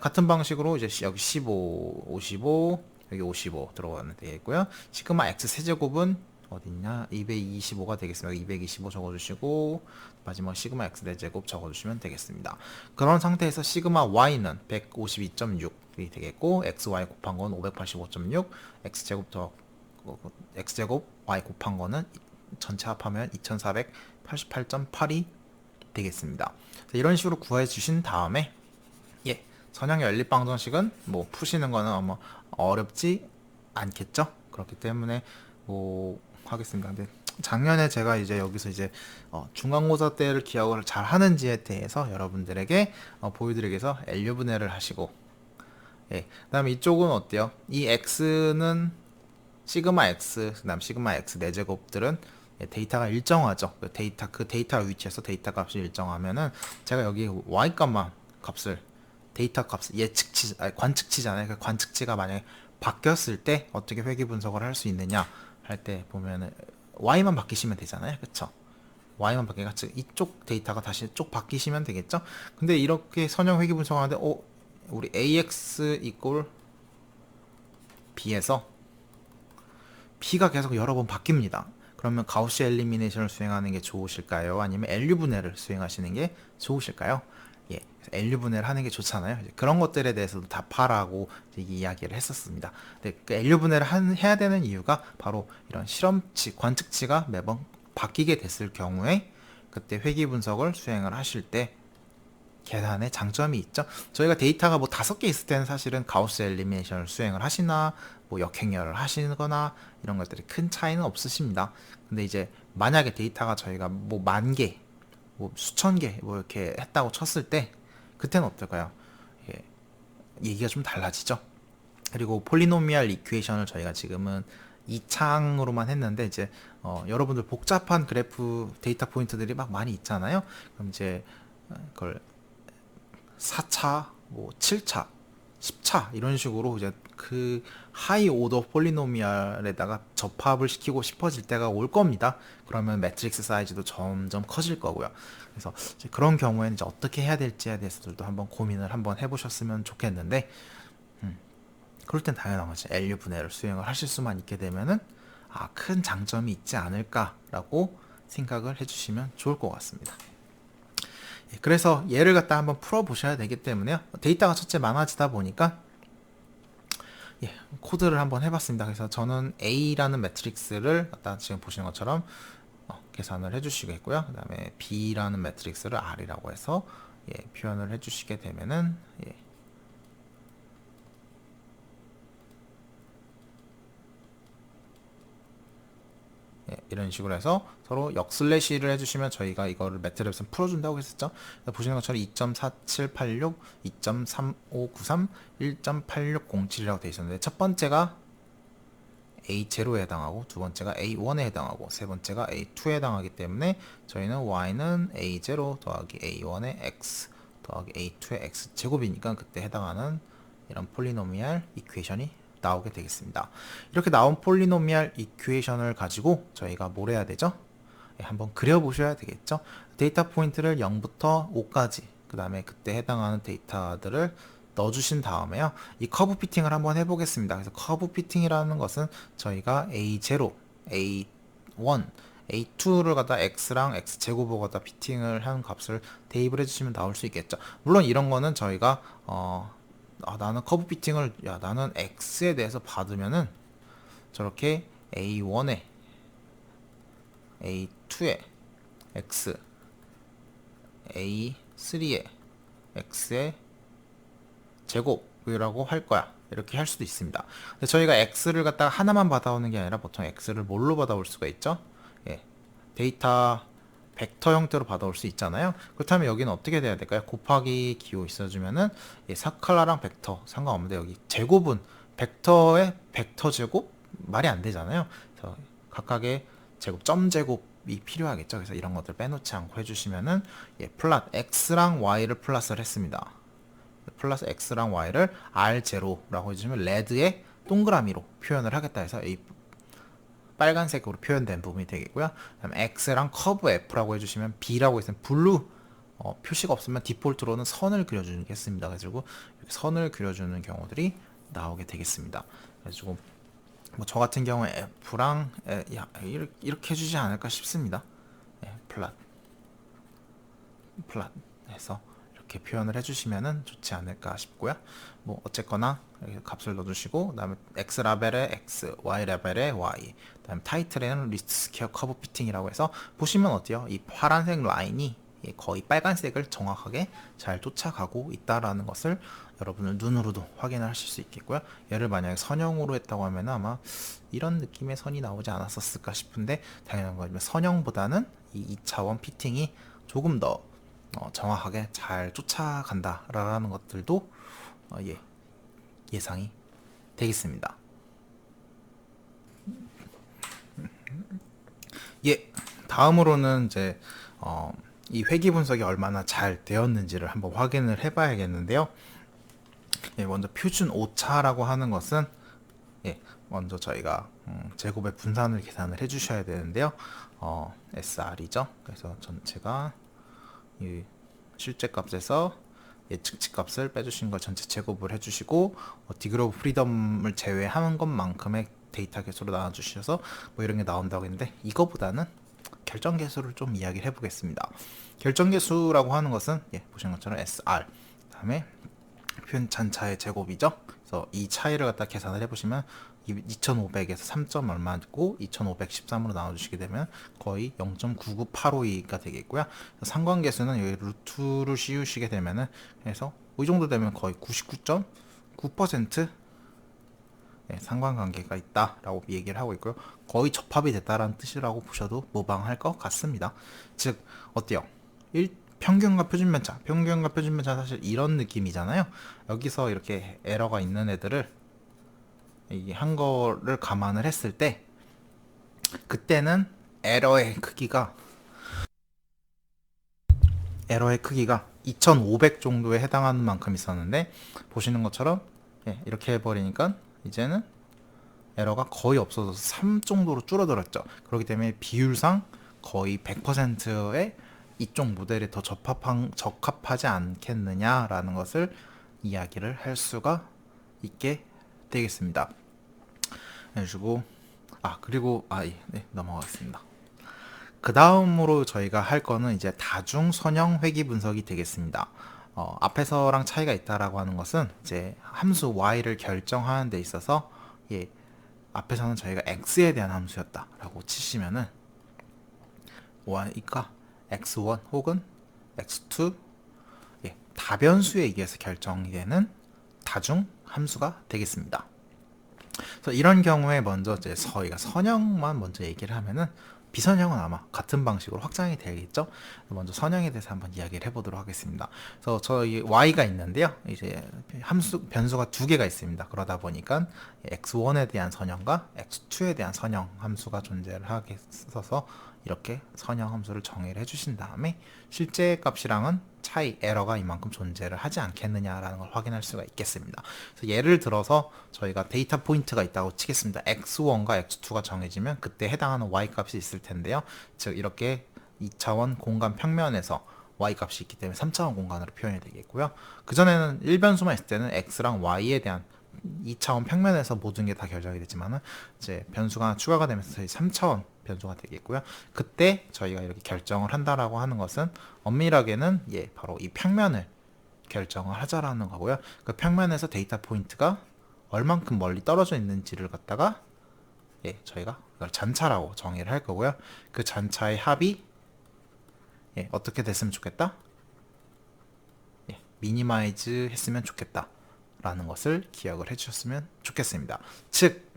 같은 방식으로 이제 여기 15, 55 여기 55 들어가면 되겠고요. 시그마 x 세제곱은 어딨냐? 225가 되겠습니다. 225 적어주시고 마지막 시그마 x 대제곱 적어주시면 되겠습니다. 그런 상태에서 시그마 y는 152.6이 되겠고 xy 곱한 건 585.6 x제곱 y 곱한 거는 전체 합하면 2488.8이 되겠습니다. 이런 식으로 구해 주신 다음에 선형의 연립방정식은 뭐 푸시는 거는 아마 어렵지 않겠죠. 그렇기 때문에 뭐 하겠습니다. 근데 작년에 제가 이제 여기서 이제 중간고사 때를 기억을 잘 하는지에 대해서 여러분들에게 보여드리기 위해서 LU분해를 하시고 그다음에 이쪽은 어때요? 이 x는 시그마 x 그다음 시그마 x 4제곱들은 데이터가 일정하죠. 그 데이터 위치에서 데이터 값이 일정하면은 제가 여기 y 값만 값을 데이터 값을 관측치잖아요. 그 관측치가 만약에 바뀌었을 때 어떻게 회귀 분석을 할 수 있느냐 할 때 보면은 y만 바뀌시면 되잖아요. 그쵸? y만 바뀌니까 이쪽 데이터가 다시 쪽 바뀌시면 되겠죠? 근데 이렇게 선형 회귀 분석하는데 우리 ax 이꼴 b에서 b가 계속 여러 번 바뀝니다. 그러면 가우시 엘리미네이션을 수행하는 게 좋으실까요? 아니면 LU 분해를 수행하시는 게 좋으실까요? 예, LU 분해를 하는 게 좋잖아요. 이제 그런 것들에 대해서도 답하라고 이제 이야기를 했었습니다. 근데 그 LU 분해를 해야 되는 이유가 바로 이런 실험치, 관측치가 매번 바뀌게 됐을 경우에 그때 회귀 분석을 수행을 하실 때 계산에 장점이 있죠. 저희가 데이터가 뭐 5개 있을 때는 사실은 가우스 엘리미네이션을 수행을 하시나 뭐 역행열을 하시거나 이런 것들이 큰 차이는 없으십니다. 근데 이제 만약에 데이터가 저희가 뭐 10,000개, 뭐 수천 개 뭐 이렇게 했다고 쳤을 때 그때는 어떨까요? 예, 얘기가 좀 달라지죠. 그리고 폴리노미얼 이퀘이션을 저희가 지금은 2창으로만 했는데 이제 여러분들 복잡한 그래프 데이터 포인트들이 막 많이 있잖아요. 그럼 이제 그걸 4차, 뭐 7차, 10차 이런 식으로 이제 그 하이 오더 폴리노미얼에다가 접합을 시키고 싶어질 때가 올 겁니다. 그러면 매트릭스 사이즈도 점점 커질 거고요. 그래서 이제 그런 경우에는 이제 어떻게 해야 될지에 대해서도 한번 고민을 한번 해보셨으면 좋겠는데, 그럴 땐 당연한 거지. LU 분해를 수행을 하실 수만 있게 되면은 큰 장점이 있지 않을까라고 생각을 해주시면 좋을 것 같습니다. 그래서 얘를 갖다 한번 풀어보셔야 되기 때문에요. 데이터가 첫째 많아지다 보니까 코드를 한번 해봤습니다. 그래서 저는 A라는 매트릭스를 갖다 지금 보시는 것처럼 계산을 해주시겠고요. 그 다음에 B라는 매트릭스를 R이라고 해서 표현을 해주시게 되면은 이런 식으로 해서 서로 역슬래시를 해주시면 저희가 이거를 매트릭스 풀어준다고 했었죠. 보시는 것처럼 2.4786, 2.3593, 1.8607이라고 되어 있었는데 첫 번째가 A0에 해당하고 두 번째가 A1에 해당하고 세 번째가 A2에 해당하기 때문에 저희는 Y는 A0 더하기 A1의 X 더하기 A2의 X 제곱이니까 그때 해당하는 이런 폴리노미얼 이퀘이션이 나오게 되겠습니다. 이렇게 나온 폴리노미얼 이퀘이션을 가지고 저희가 뭘 해야 되죠? 한번 그려보셔야 되겠죠? 데이터 포인트를 0부터 5까지 그 다음에 그때 해당하는 데이터들을 넣어주신 다음에요. 이 커브 피팅을 한번 해보겠습니다. 그래서 커브 피팅이라는 것은 저희가 A0, A1, A2를 갖다 X랑 X제곱을 갖다 피팅을 한 값을 대입을 해주시면 나올 수 있겠죠. 물론 이런 거는 저희가 나는 커브 피팅을 나는 X에 대해서 받으면은 저렇게 A1에 A2에 X A3에 X에 제곱이라고 할 거야. 이렇게 할 수도 있습니다. 근데 저희가 X를 갖다가 하나만 받아오는 게 아니라 보통 X를 뭘로 받아올 수가 있죠? 데이터 벡터 형태로 받아올 수 있잖아요. 그렇다면 여기는 어떻게 돼야 될까요? 곱하기 기호 있어주면은 스칼라랑 벡터 상관없는데 여기 제곱은 벡터의 벡터 제곱 말이 안 되잖아요. 그래서 각각의 제곱, 점 제곱이 필요하겠죠. 그래서 이런 것들 빼놓지 않고 해주시면은 플랫 X랑 Y를 플러스를 했습니다. 플러스 X랑 Y를 R0라고 해주시면 레드의 동그라미로 표현을 하겠다 해서 이 빨간색으로 표현된 부분이 되겠고요. 그다음 X랑 커브 F라고 해주시면 B라고 있으면 블루 표시가 없으면 디폴트로는 선을 그려주겠습니다. 그래가지고 이렇게 선을 그려주는 경우들이 나오게 되겠습니다. 그래가지고 뭐 저 같은 경우에 F랑 이렇게 해주지 않을까 싶습니다. 플랫 해서 이렇게 표현을 해주시면 좋지 않을까 싶고요. 뭐 어쨌거나 값을 넣어주시고 그다음에 X 라벨에 X, Y 라벨에 Y, 그다음에 타이틀에는 리스트 스퀘어 커브 피팅이라고 해서 보시면 어때요? 이 파란색 라인이 거의 빨간색을 정확하게 잘 쫓아가고 있다라는 것을 여러분은 눈으로도 확인을 하실 수 있겠고요. 얘를 만약에 선형으로 했다고 하면 아마 이런 느낌의 선이 나오지 않았었을까 싶은데 당연한 거지만 선형보다는 이 2차원 피팅이 조금 더 정확하게 잘 쫓아간다라는 것들도 예상이 되겠습니다. 다음으로는 이제 이 회귀 분석이 얼마나 잘 되었는지를 한번 확인을 해봐야겠는데요. 먼저 표준 오차라고 하는 것은 먼저 저희가 제곱의 분산을 계산을 해주셔야 되는데요. SR이죠. 그래서 전체가 이 실제 값에서 예측치 값을 빼주신 걸 전체 제곱을 해주시고 디그리 오브 프리덤을 제외하는 것만큼의 데이터 개수로 나눠주셔서 뭐 이런 게 나온다고 했는데 이거보다는 결정계수를 좀 이야기를 해보겠습니다. 결정계수라고 하는 것은 보시는 것처럼 SR 다음에 표현 잔차의 제곱이죠. 그래서 이 차이를 갖다 계산을 해보시면 2500에서 3점 얼마고 2513으로 나눠주시게 되면 거의 0.99852가 되겠고요. 상관계수는 여기 루트를 씌우시게 되면은 그래서 이 정도 되면 거의 99.9% 상관관계가 있다라고 얘기를 하고 있고요. 거의 접합이 됐다라는 뜻이라고 보셔도 무방할 것 같습니다. 즉 어때요? 평균과 표준편차, 평균과 표준편차 사실 이런 느낌이잖아요. 여기서 이렇게 에러가 있는 애들을 한 거를 감안을 했을 때 그때는 에러의 크기가 2500 정도에 해당하는 만큼 있었는데 보시는 것처럼 이렇게 해버리니까 이제는 에러가 거의 없어져서 3 정도로 줄어들었죠. 그렇기 때문에 비율상 거의 100%의 이쪽 모델에 더 적합하지 않겠느냐라는 것을 이야기를 할 수가 있게 되겠습니다. 그리고 넘어가겠습니다. 그 다음으로 저희가 할 거는 이제 다중 선형 회귀 분석이 되겠습니다. 앞에서랑 차이가 있다라고 하는 것은 이제 함수 y를 결정하는 데 있어서 앞에서는 저희가 x에 대한 함수였다라고 치시면은 y가 x1 혹은 x2 다변수에 의해서 결정이 되는 다중 함수가 되겠습니다. 그래서 이런 경우에 먼저 이제 저희가 선형만 먼저 얘기를 하면은 비선형은 아마 같은 방식으로 확장이 되겠죠. 먼저 선형에 대해서 한번 이야기를 해보도록 하겠습니다. 그래서 저희 y가 있는데요. 이제 변수가 두 개가 있습니다. 그러다 보니까 x1에 대한 선형과 x2에 대한 선형 함수가 존재를 하게 써서 이렇게 선형 함수를 정의를 해주신 다음에 실제 값이랑은 차이, 에러가 이만큼 존재를 하지 않겠느냐라는 걸 확인할 수가 있겠습니다. 그래서 예를 들어서 저희가 데이터 포인트가 있다고 치겠습니다. x1과 x2가 정해지면 그때 해당하는 y 값이 있을 텐데요. 즉 이렇게 2차원 공간 평면에서 y 값이 있기 때문에 3차원 공간으로 표현이 되겠고요. 그전에는 1변수만 있을 때는 x랑 y에 대한 2차원 평면에서 모든 게 다 결정이 됐지만은 이제 변수가 하나 추가가 되면서 저희 3차원 변수가 되겠고요. 그때 저희가 이렇게 결정을 한다라고 하는 것은 엄밀하게는 바로 이 평면을 결정을 하자라는 거고요. 그 평면에서 데이터 포인트가 얼만큼 멀리 떨어져 있는지를 갖다가 저희가 이걸 잔차라고 정의를 할 거고요. 그 잔차의 합이 어떻게 됐으면 좋겠다? 미니마이즈 했으면 좋겠다 라는 것을 기억을 해주셨으면 좋겠습니다. 즉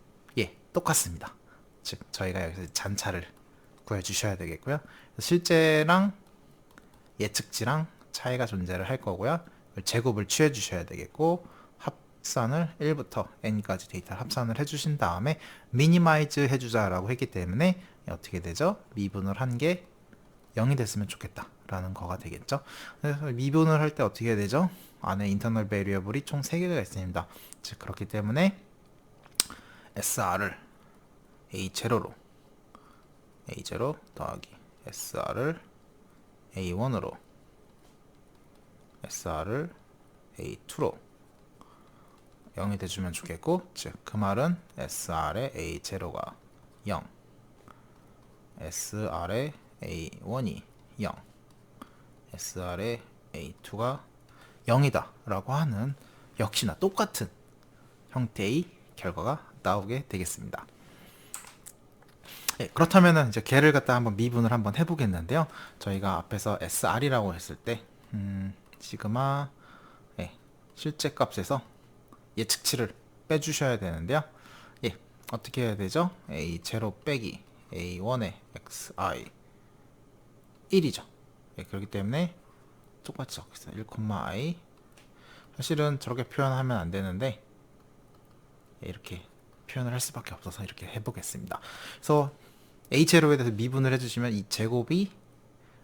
똑같습니다. 즉 저희가 여기서 잔차를 구해주셔야 되겠고요. 실제랑 예측치랑 차이가 존재를 할 거고요. 제곱을 취해 주셔야 되겠고 합산을 1부터 n까지 데이터를 합산을 해주신 다음에 미니마이즈 해주자라고 했기 때문에 어떻게 되죠? 미분을 한 게 0이 됐으면 좋겠다 라는 거가 되겠죠. 그래서 미분을 할 때 어떻게 되죠? 안에 인터널 베리어블이 총 3개가 있습니다. 즉 그렇기 때문에 SR을 A0로 A0 더하기 SR을 A1으로 SR을 A2로 0이 돼주면 좋겠고, 즉 그 말은 SR의 A0가 0, SR의 A1이 0, SR의 A2가 0이다 라고 하는 역시나 똑같은 형태의 결과가 나오게 되겠습니다. 그렇다면 이제 걔를 갖다 한번 미분을 한번 해보겠는데요. 저희가 앞에서 SR이라고 했을 때 시그마 실제 값에서 예측치를 빼주셔야 되는데요. 어떻게 해야 되죠? A0 빼기 A1의 XI 1이죠. 그렇기 때문에 똑같이 적겠어요. 1,i 사실은 저렇게 표현하면 안 되는데 이렇게 표현을 할 수밖에 없어서 이렇게 해보겠습니다. 그래서 A0에 대해서 미분을 해주시면 이 제곱이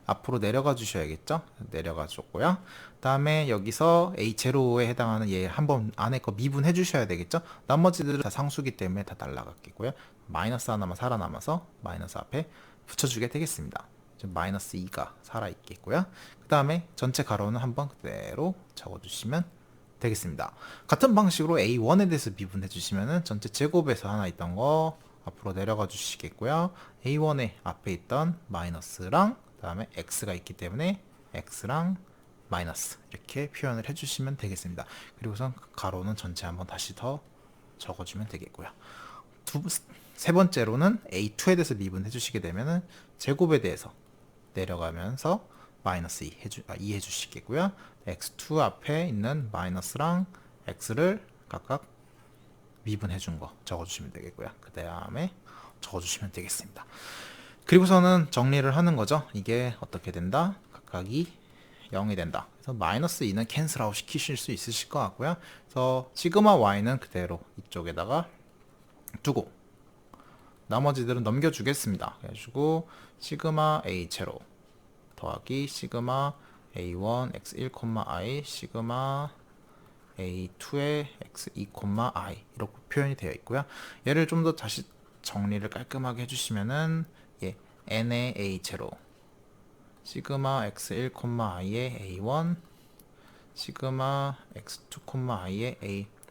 앞으로 내려가 주셔야겠죠. 내려가 줬고요. 그 다음에 여기서 A0에 해당하는 얘 한번 안에 거 미분해 주셔야 되겠죠. 나머지들은 다 상수기 때문에 다 날라갔겠고요. 마이너스 하나만 살아남아서 마이너스 앞에 붙여주게 되겠습니다. 마이너스 2가 살아있겠고요. 그 다음에 전체 가로는 한번 그대로 적어주시면 되겠습니다. 같은 방식으로 A1에 대해서 미분해 주시면은 전체 제곱에서 하나 있던 거 앞으로 내려가 주시겠고요. A1의 앞에 있던 마이너스랑 그 다음에 x가 있기 때문에 x랑 마이너스 이렇게 표현을 해주시면 되겠습니다. 그리고선 가로는 전체 한번 다시 더 적어주면 되겠고요. 세 번째로는 A2에 대해서 미분해 주시게 되면은 제곱에 대해서 내려가면서 마이너스 2 해주시겠고요. x2 앞에 있는 마이너스랑 x를 각각 미분해 준 거 적어주시면 되겠고요. 그 다음에 적어주시면 되겠습니다. 그리고서는 정리를 하는 거죠. 이게 어떻게 된다? 각각이 0이 된다. 그래서 마이너스 2는 캔슬 아웃 시키실 수 있으실 것 같고요. 그래서 시그마 y는 그대로 이쪽에다가 두고 나머지들은 넘겨주겠습니다. 그래가지고 시그마 a 제로 더하기 시그마 a1 x1, i 시그마 a2의 x2, i 이렇게 표현이 되어 있고요. 얘를 좀 더 다시 정리를 깔끔하게 해주시면은 n의 a 제로 시그마 x1, i의 a1 시그마 x2, i의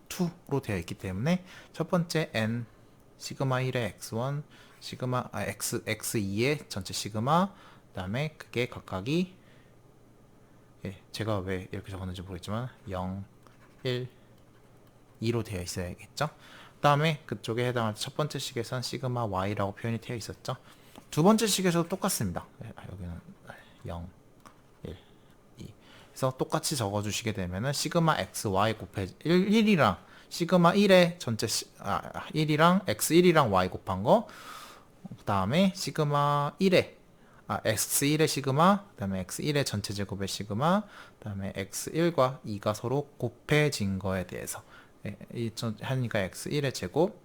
a2로 되어 있기 때문에 첫 번째 n 시그마 1의 x1 시그마 x2의 전체 시그마 그 다음에 그게 각각이 제가 왜 이렇게 적었는지 모르겠지만 0, 1, 2로 되어 있어야겠죠. 그 다음에 그쪽에 해당할 첫 번째 식에선 시그마 y라고 표현이 되어 있었죠. 두 번째 식에서도 똑같습니다. 여기는 0, 1, 2 그래서 똑같이 적어주시게 되면은 시그마 x, y 곱해 1이랑 시그마 1의 전체 1이랑 x1이랑 y 곱한 거 그 다음에 시그마 1의 x1의 시그마 그 다음에 x1의 전체 제곱의 시그마 그 다음에 x1과 2가 서로 곱해진 거에 대해서 하니까 x1의 제곱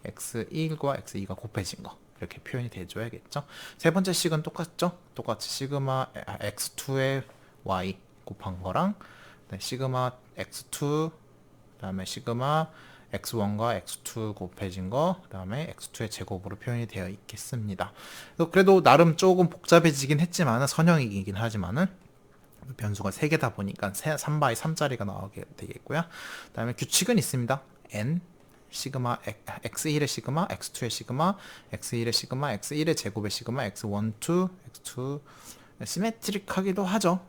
x1과 x2가 곱해진 거 이렇게 표현이 돼줘야겠죠. 세 번째 식은 똑같죠. 똑같이 시그마 x2의 y 곱한 거랑 시그마 x2 그 다음에 시그마 x1과 x2 곱해진 거, 그 다음에 x2의 제곱으로 표현이 되어 있겠습니다. 그래도 나름 조금 복잡해지긴 했지만 선형이긴 하지만은 변수가 3개다 보니까 3바이 3짜리가 나오게 되겠고요. 그 다음에 규칙은 있습니다. n 시그마 x1의 시그마, x2의 시그마, x1의 시그마, x1의 제곱의 시그마, x1, 2, x2 시메트릭하기도 하죠.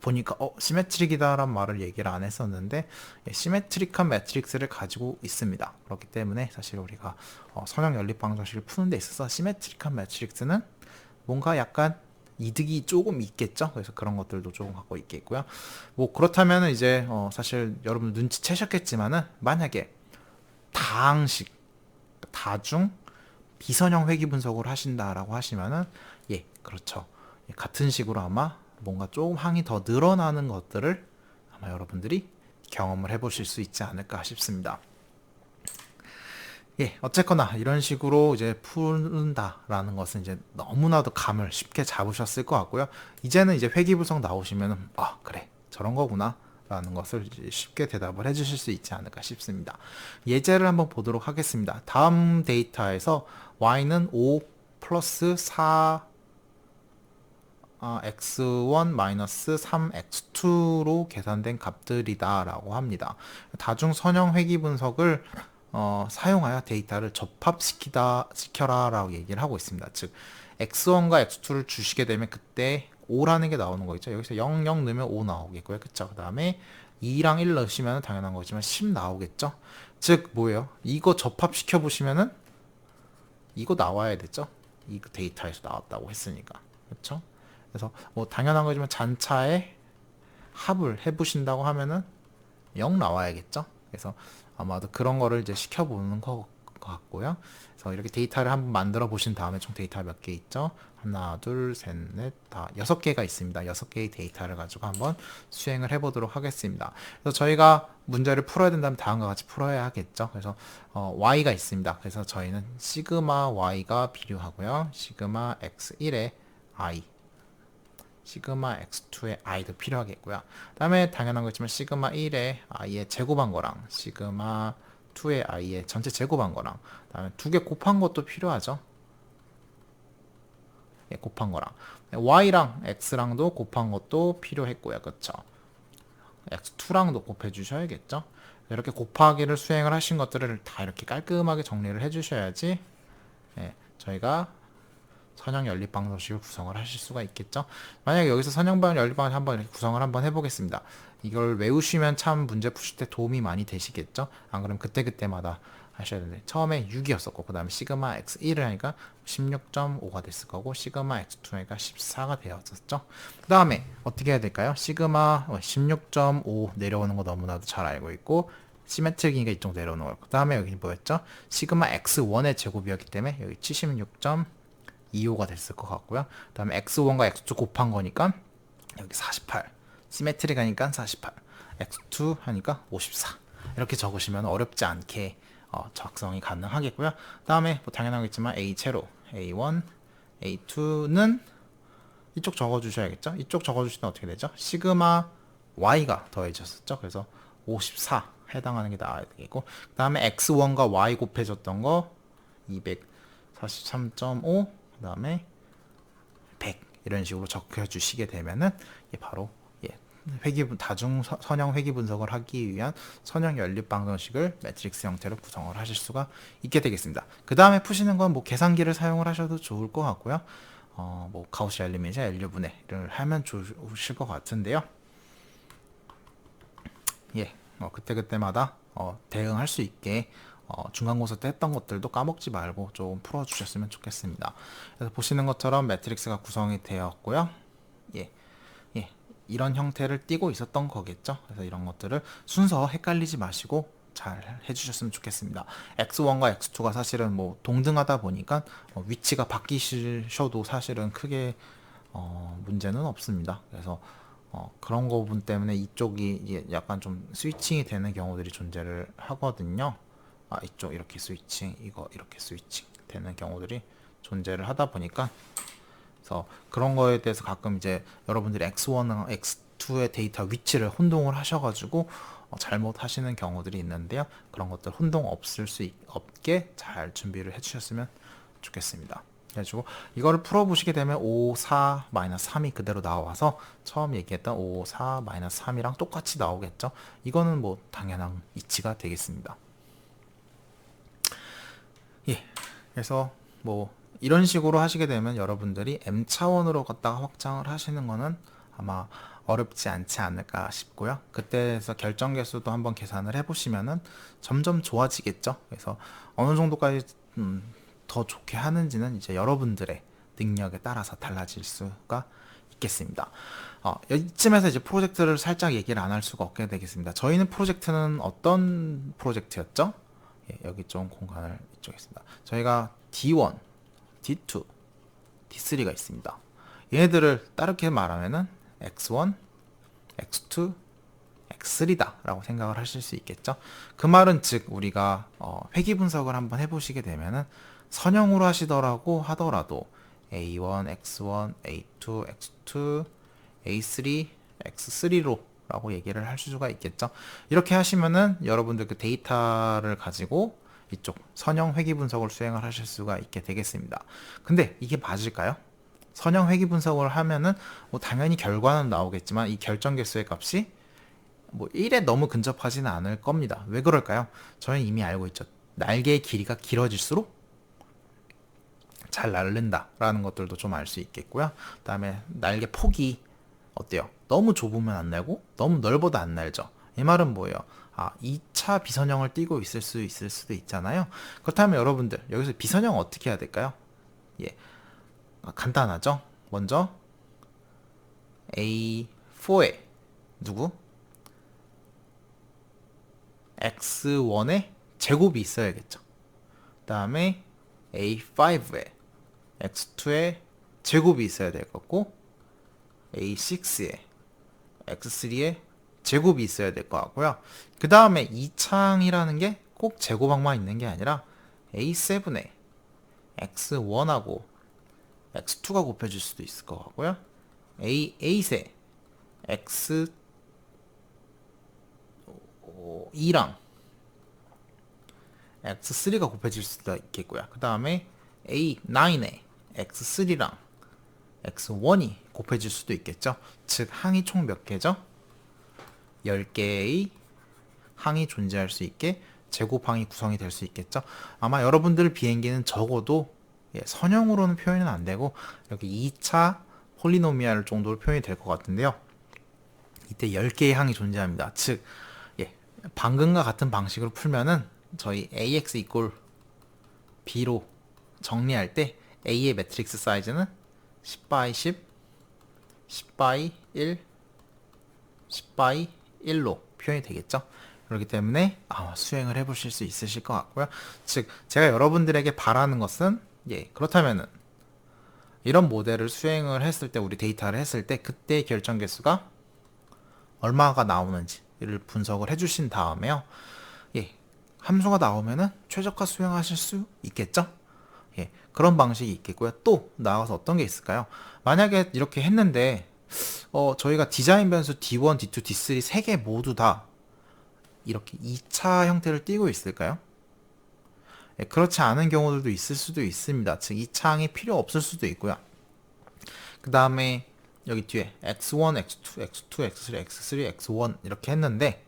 보니까 시메트릭이다란 말을 얘기를 안 했었는데 시메트릭한 매트릭스를 가지고 있습니다. 그렇기 때문에 사실 우리가 선형 연립 방정식을 푸는 데 있어서 시메트릭한 매트릭스는 뭔가 약간 이득이 조금 있겠죠. 그래서 그런 것들도 조금 갖고 있겠고요. 뭐 그렇다면 이제 사실 여러분 눈치채셨겠지만은 만약에 다항식 다중 비선형 회귀 분석을 하신다라고 하시면은 그렇죠. 같은 식으로 아마 뭔가 조금 항이 더 늘어나는 것들을 아마 여러분들이 경험을 해보실 수 있지 않을까 싶습니다. 어쨌거나 이런 식으로 이제 푼다라는 것은 이제 너무나도 감을 쉽게 잡으셨을 것 같고요. 이제는 이제 회귀분석 나오시면은 그래 저런 거구나 라는 것을 쉽게 대답을 해주실 수 있지 않을까 싶습니다. 예제를 한번 보도록 하겠습니다. 다음 데이터에서 y는 5 플러스 4 x1 마이너스 3x2로 계산된 값들이다 라고 합니다. 다중 선형 회귀 분석을 사용하여 데이터를 접합시켜라 라고 얘기를 하고 있습니다. 즉 x1과 x2를 주시게 되면 그때 5라는 게 나오는 거 있죠. 여기서 0, 0 넣으면 5 나오겠고요. 그쵸? 그 다음에 2랑 1 넣으시면 당연한 거지만 10 나오겠죠. 즉 뭐예요? 이거 접합시켜 보시면은 이거 나와야 됐죠. 이 데이터에서 나왔다고 했으니까. 그렇죠? 그래서 뭐 당연한 거지만 잔차에 합을 해보신다고 하면은 0 나와야겠죠. 그래서 아마도 그런 거를 이제 시켜보는 것 같고요. 그래서 이렇게 데이터를 한번 만들어 보신 다음에 총 데이터가 몇 개 있죠? 하나, 둘, 셋, 넷, 다 6개가 있습니다. 6개의 데이터를 가지고 한번 수행을 해보도록 하겠습니다. 그래서 저희가 문제를 풀어야 된다면 다음과 같이 풀어야 하겠죠. 그래서 y가 있습니다. 그래서 저희는 시그마 y가 필요하고요. 시그마 x1의 i 시그마 x2의 i도 필요하겠고요. 그 다음에 당연한 거지만 시그마 1의 i의 제곱한 거랑 시그마 2의 i의 전체 제곱한 거랑 그 다음에 2개 곱한 것도 필요하죠. 곱한 거랑 y랑 x랑도 곱한 것도 필요했고요. 그쵸? x2랑도 곱해 주셔야겠죠. 이렇게 곱하기를 수행을 하신 것들을 다 이렇게 깔끔하게 정리를 해 주셔야지 예, 저희가 선형 연립방정식을 구성을 하실 수가 있겠죠. 만약에 여기서 선형 연립방정식 한번 이렇게 구성을 한번 해보겠습니다. 이걸 외우시면 참 문제 푸실 때 도움이 많이 되시겠죠. 안 그러면 그때그때마다 하셔야 되는데, 처음에 6이었었고 그 다음에 시그마 x1을 하니까 16.5가 됐을 거고, 시그마 x2니까 14가 되었었죠. 그 다음에 어떻게 해야 될까요? 시그마 16.5 내려오는 거 너무나도 잘 알고 있고, 시메트릭이니까 이쪽 내려오는 거고, 그 다음에 여기 뭐였죠? 시그마 x1의 제곱이었기 때문에 여기 76.25가 됐을 것 같고요. 그 다음에 x1과 x2 곱한 거니까 여기 48, 시메트릭 하니까 48, x2 하니까 54, 이렇게 적으시면 어렵지 않게 작성이 가능하겠고요. 다음에 뭐 당연하겠지만 A 제로, A1, A2는 이쪽 적어주셔야겠죠. 이쪽 적어주시면 어떻게 되죠? 시그마 Y가 더해졌었죠. 그래서 54 해당하는 게 나와야 되겠고, 그 다음에 X1과 Y 곱해졌던 거 243.5, 그 다음에 100 이런 식으로 적혀주시게 되면은 바로 선형 회귀 분석을 하기 위한 선형 연립 방정식을 매트릭스 형태로 구성을 하실 수가 있게 되겠습니다. 그 다음에 푸시는 건 뭐 계산기를 사용을 하셔도 좋을 것 같고요. 뭐 가우시아 엘리멘트 LU 분해를 하면 좋으실 것 같은데요. 그때그때마다 대응할 수 있게 중간고사 때 했던 것들도 까먹지 말고 좀 풀어주셨으면 좋겠습니다. 그래서 보시는 것처럼 매트릭스가 구성이 되었고요. 이런 형태를 띠고 있었던 거겠죠. 그래서 이런 것들을 순서 헷갈리지 마시고 잘 해주셨으면 좋겠습니다. x1과 x2가 사실은 뭐 동등하다 보니까 위치가 바뀌셔도 사실은 크게 문제는 없습니다. 그래서 그런 거 부분 때문에 이쪽이 이제 약간 좀 스위칭이 되는 경우들이 존재를 하거든요. 이쪽 이렇게 스위칭, 이거 이렇게 스위칭 되는 경우들이 존재를 하다 보니까, 그래서 그런 거에 대해서 가끔 이제 여러분들이 x1과 x2의 데이터 위치를 혼동을 하셔가지고 잘못하시는 경우들이 있는데요. 그런 것들 혼동 없게 잘 준비를 해주셨으면 좋겠습니다. 그래가지고 이거를 풀어보시게 되면 5, 4, 마이너스 3이 그대로 나와서 처음 얘기했던 5, 4, 마이너스 3이랑 똑같이 나오겠죠. 이거는 뭐 당연한 이치가 되겠습니다. 그래서 뭐 이런 식으로 하시게 되면 여러분들이 M 차원으로 갖다가 확장을 하시는 거는 아마 어렵지 않지 않을까 싶고요. 그때에서 결정 개수도 한번 계산을 해보시면은 점점 좋아지겠죠. 그래서 어느 정도까지 더 좋게 하는지는 이제 여러분들의 능력에 따라서 달라질 수가 있겠습니다. 이쯤에서 이제 프로젝트를 살짝 얘기를 안 할 수가 없게 되겠습니다. 저희는 프로젝트는 어떤 프로젝트였죠? 여기 좀 공간을 이쪽에 있습니다. 저희가 D1, D2, D3가 있습니다. 얘네들을 다르게 말하면은 X1, X2, X3다 라고 생각을 하실 수 있겠죠. 그 말은 즉 우리가 회귀 분석을 한번 해보시게 되면은 선형으로 하더라도 A1, X1, A2, X2, A3, X3로 라고 얘기를 할 수가 있겠죠. 이렇게 하시면은 여러분들 그 데이터를 가지고 이쪽 선형 회귀 분석을 수행을 하실 수가 있게 되겠습니다. 근데 이게 맞을까요? 선형 회귀 분석을 하면은 뭐 당연히 결과는 나오겠지만 이 결정 개수의 값이 뭐 1에 너무 근접하지는 않을 겁니다. 왜 그럴까요? 저희는 이미 알고 있죠. 날개의 길이가 길어질수록 잘 날른다 라는 것들도 좀 알 수 있겠고요. 그 다음에 날개 폭이 어때요? 너무 좁으면 안 날고 너무 넓어도 안 날죠. 이 말은 뭐예요? 2차 비선형을 띄고 있을 수도 있잖아요. 그렇다면 여러분들 여기서 비선형 어떻게 해야 될까요? 간단하죠. 먼저 A4에 누구? X1에 제곱이 있어야겠죠. 그 다음에 A5에 X2에 제곱이 있어야 될 거고, A6에 X3에 제곱이 있어야 될 것 같고요. 그 다음에 2창이라는 게 꼭 제곱항만 있는 게 아니라 A7에 X1하고 X2가 곱해질 수도 있을 것 같고요. A8에 X2랑 X3가 곱해질 수도 있겠고요. 그 다음에 A9에 X3랑 X1이 곱해질 수도 있겠죠. 즉 항이 총 몇 개죠? 10개의 항이 존재할 수 있게 제곱항이 구성이 될 수 있겠죠. 아마 여러분들 비행기는 적어도 예, 선형으로는 표현은 안 되고 이렇게 2차 폴리노미알 정도로 표현이 될 것 같은데요. 이때 10개의 항이 존재합니다. 즉, 예, 방금과 같은 방식으로 풀면은 저희 ax 이꼴 b로 정리할 때 a의 매트릭스 사이즈는 10 by 10, 10 by 1, 10 by 1로 표현이 되겠죠. 그렇기 때문에 아마 수행을 해보실 수 있으실 것 같고요. 즉, 제가 여러분들에게 바라는 것은 예, 그렇다면은 이런 모델을 수행을 했을 때 우리 데이터를 했을 때 그때 결정 개수가 얼마가 나오는지를 분석을 해주신 다음에요. 예, 함수가 나오면은 최적화 수행하실 수 있겠죠? 예, 그런 방식이 있겠고요. 또 나가서 어떤 게 있을까요? 만약에 이렇게 했는데 저희가 디자인 변수 D1, D2, D3 세 개 모두 다 이렇게 2차 형태를 띠고 있을까요? 예, 그렇지 않은 경우들도 있을 수도 있습니다. 즉 2차 항이 필요 없을 수도 있고요. 그 다음에 여기 뒤에 x1, x2, x2, x3, x3, x1 이렇게 했는데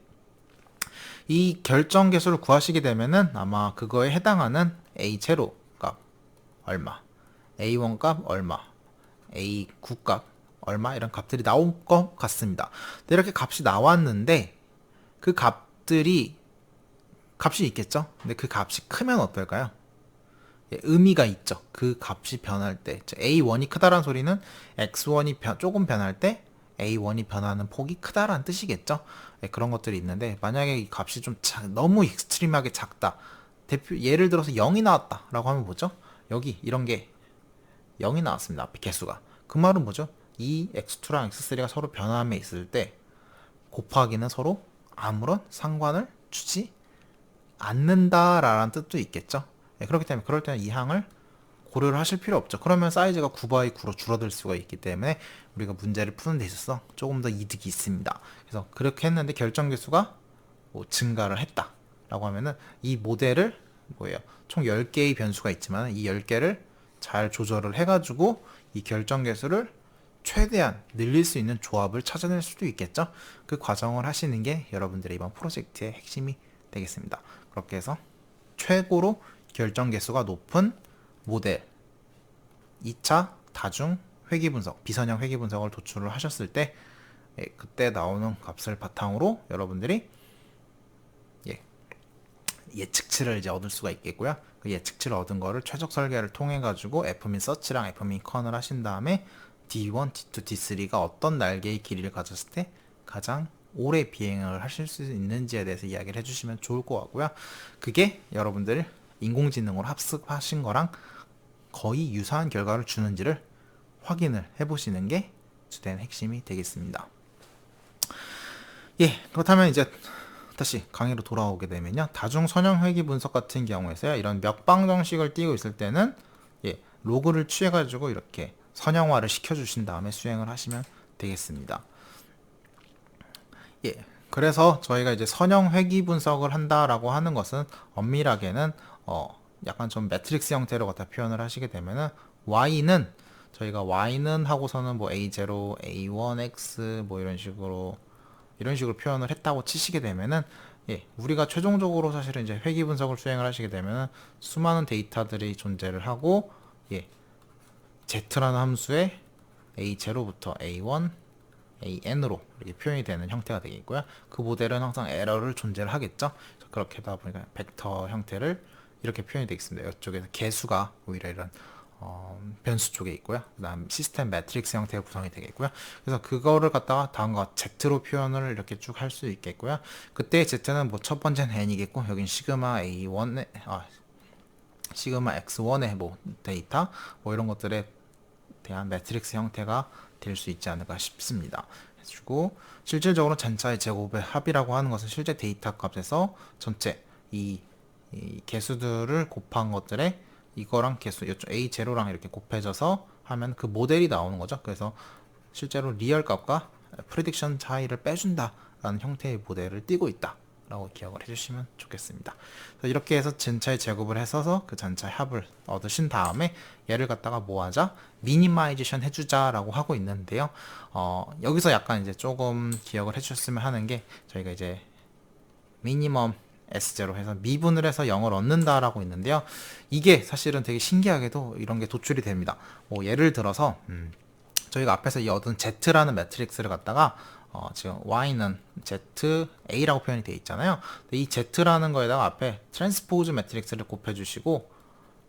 이 결정 개수를 구하시게 되면은 아마 그거에 해당하는 a0 값 얼마, a1 값 얼마, a9 값 얼마 이런 값들이 나올 것 같습니다. 근데 이렇게 값이 나왔는데 그 값이 있겠죠? 근데 그 값이 크면 어떨까요? 예, 의미가 있죠. 그 값이 변할 때 A1이 크다란 소리는 X1이 조금 변할 때 A1이 변하는 폭이 크다란 뜻이겠죠. 예, 그런 것들이 있는데 만약에 이 값이 좀 너무 익스트림하게 작다. 예를 들어서 0이 나왔다 라고 하면 뭐죠? 여기 이런 게 0이 나왔습니다. 앞에 개수가. 그 말은 뭐죠? 이 X2랑 X3가 서로 변함에 있을 때 곱하기는 서로 아무런 상관을 주지 않는다라는 뜻도 있겠죠. 네, 그렇기 때문에 그럴 때는 이 항을 고려를 하실 필요 없죠. 그러면 사이즈가 9by 9로 줄어들 수가 있기 때문에 우리가 문제를 푸는 데 있어서 조금 더 이득이 있습니다. 그래서 그렇게 했는데 결정 개수가 뭐 증가를 했다 라고 하면은 이 모델을 뭐예요? 총 10개의 변수가 있지만 이 10개를 잘 조절을 해가지고 이 결정 개수를 최대한 늘릴 수 있는 조합을 찾아낼 수도 있겠죠. 그 과정을 하시는 게 여러분들의 이번 프로젝트의 핵심이 되겠습니다. 그렇게 해서 최고로 결정 개수가 높은 모델 2차 다중 회귀 분석, 비선형 회귀 분석을 도출을 하셨을 때 그때 나오는 값을 바탕으로 여러분들이 예측치를 이제 얻을 수가 있겠고요. 그 예측치를 얻은 거를 최적 설계를 통해 가지고 fmin 서치랑 fmin 컨을 하신 다음에 D1, D2, D3가 어떤 날개의 길이를 가졌을 때 가장 오래 비행을 하실 수 있는지에 대해서 이야기를 해주시면 좋을 것 같고요. 그게 여러분들 인공지능으로 합습하신 거랑 거의 유사한 결과를 주는지를 확인을 해보시는 게 주된 핵심이 되겠습니다. 예, 그렇다면 이제 다시 강의로 돌아오게 되면요. 다중 선형 회귀 분석 같은 경우에서요. 이런 몇 방 정식을 띄고 있을 때는 로그를 취해가지고 이렇게 선형화를 시켜주신 다음에 수행을 하시면 되겠습니다. 예, 그래서 저희가 이제 선형 회귀 분석을 한다라고 하는 것은 엄밀하게는 약간 좀 매트릭스 형태로 갖다 표현을 하시게 되면은 y는 저희가 y는 하고서는 뭐 a0, a1x 뭐 이런 식으로 표현을 했다고 치시게 되면은 우리가 최종적으로 사실은 이제 회귀 분석을 수행을 하시게 되면은 수많은 데이터들이 존재를 하고 z라는 함수에 a0부터 a1, an으로 이렇게 표현이 되는 형태가 되겠고요. 그 모델은 항상 에러를 존재를 하겠죠. 그렇게 하다 보니까 벡터 형태를 이렇게 표현이 되겠습니다. 이쪽에서 개수가 오히려 이런 변수 쪽에 있고요. 그 다음 시스템 매트릭스 형태의 구성이 되겠고요. 그래서 그거를 갖다가 다음과 Z로 표현을 이렇게 쭉 할 수 있겠고요. 그때 Z는 뭐 첫 번째는 n이겠고 여긴 시그마 A1의 시그마 X1의 뭐 데이터 뭐 이런 것들에 대한 매트릭스 형태가 될 수 있지 않을까 싶습니다. 그리고 실질적으로 전차의 제곱의 합이라고 하는 것은 실제 데이터 값에서 전체 이 개수들을 곱한 것들의 이거랑 개수 이쪽 A0랑 이렇게 곱해져서 하면 그 모델이 나오는 거죠. 그래서 실제로 리얼 값과 프레딕션 차이를 빼준다 라는 형태의 모델을 띄고 있다 라고 기억을 해주시면 좋겠습니다. 이렇게 해서 전차의 제곱을 해서 그 전차의 합을 얻으신 다음에 얘를 갖다가 뭐 하자? 미니마이제이션 해주자 라고 하고 있는데요. 여기서 약간 이제 조금 기억을 해주셨으면 하는 게 저희가 이제 미니멈 S0 해서 미분을 해서 0을 얻는다라고 있는데요. 이게 사실은 되게 신기하게도 이런 게 도출이 됩니다. 뭐 예를 들어서 저희가 앞에서 이 얻은 Z라는 매트릭스를 갖다가 지금 Y는 ZA라고 표현이 되어 있잖아요. 이 Z라는 거에다가 앞에 트랜스포즈 매트릭스를 곱해주시고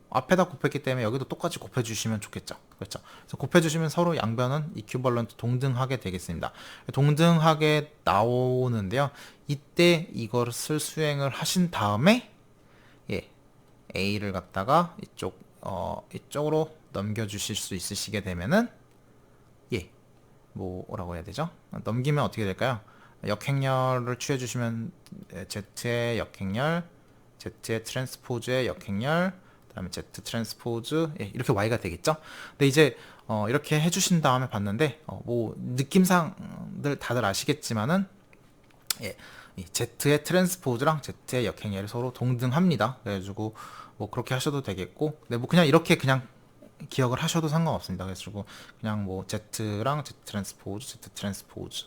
앞에다 곱했기 때문에 여기도 똑같이 곱해주시면 좋겠죠. 그렇죠. 그래서 곱해주시면 서로 양변은 이큐벌런트 동등하게 되겠습니다. 동등하게 나오는데요. 이때 이것을 수행을 하신 다음에 예, A를 갖다가 이쪽으로 넘겨주실 수 있으시게 되면은 예, 뭐라고 해야 되죠? 넘기면 어떻게 될까요? 역행렬을 취해주시면 Z의 역행렬, Z의 트랜스포즈의 역행렬, 그다음에 Z 트랜스포즈 이렇게 Y가 되겠죠. 근데 이제 이렇게 해주신 다음에 봤는데 뭐 느낌상들 다들 아시겠지만은 이 Z의 트랜스포즈랑 Z의 역행렬이 서로 동등합니다. 그래가지고 뭐 그렇게 하셔도 되겠고, 네, 뭐 그냥 이렇게 그냥 기억을 하셔도 상관없습니다. 그래가지고 그냥 뭐 Z랑 Z 트랜스포즈, Z 트랜스포즈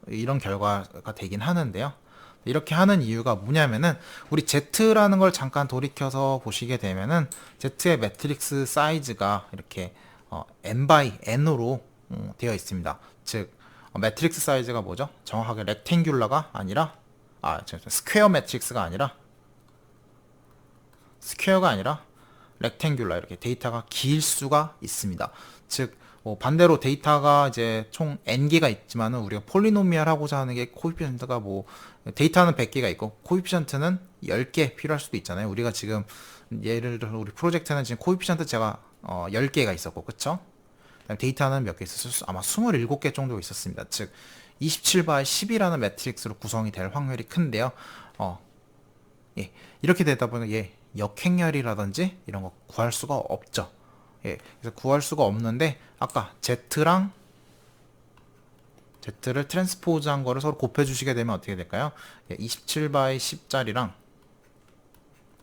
이런 결과가 되긴 하는데요. 이렇게 하는 이유가 뭐냐면은 우리 Z라는 걸 잠깐 돌이켜서 보시게 되면은 Z의 매트릭스 사이즈가 이렇게 n by n으로 되어 있습니다. 즉 매트릭스 사이즈가 뭐죠? 정확하게 렉탱귤러가 아니라 스퀘어 매트릭스가 아니라 스퀘어가 아니라 렉탱귤러 이렇게 데이터가 길 수가 있습니다. 즉 반대로 데이터가 이제 총 n개가 있지만은 우리가 폴리노미얼 하고자 하는 게 코이피션트가 뭐 데이터는 100개가 있고 코이피션트는 10개 필요할 수도 있잖아요. 우리가 지금 예를 들어 우리 프로젝트는 지금 코이피션트 제가 10개가 있었고 그쵸? 데이터는 몇 개 있었어요? 아마 27개 정도 있었습니다. 즉 27by 10이라는 매트릭스로 구성이 될 확률이 큰데요. 예, 이렇게 되다 보면 역행렬이라든지 이런 거 구할 수가 없죠. 예, 그래서 구할 수가 없는데 아까 Z를 트랜스포즈 한 거를 서로 곱해 주시게 되면 어떻게 될까요? 27by 10짜리랑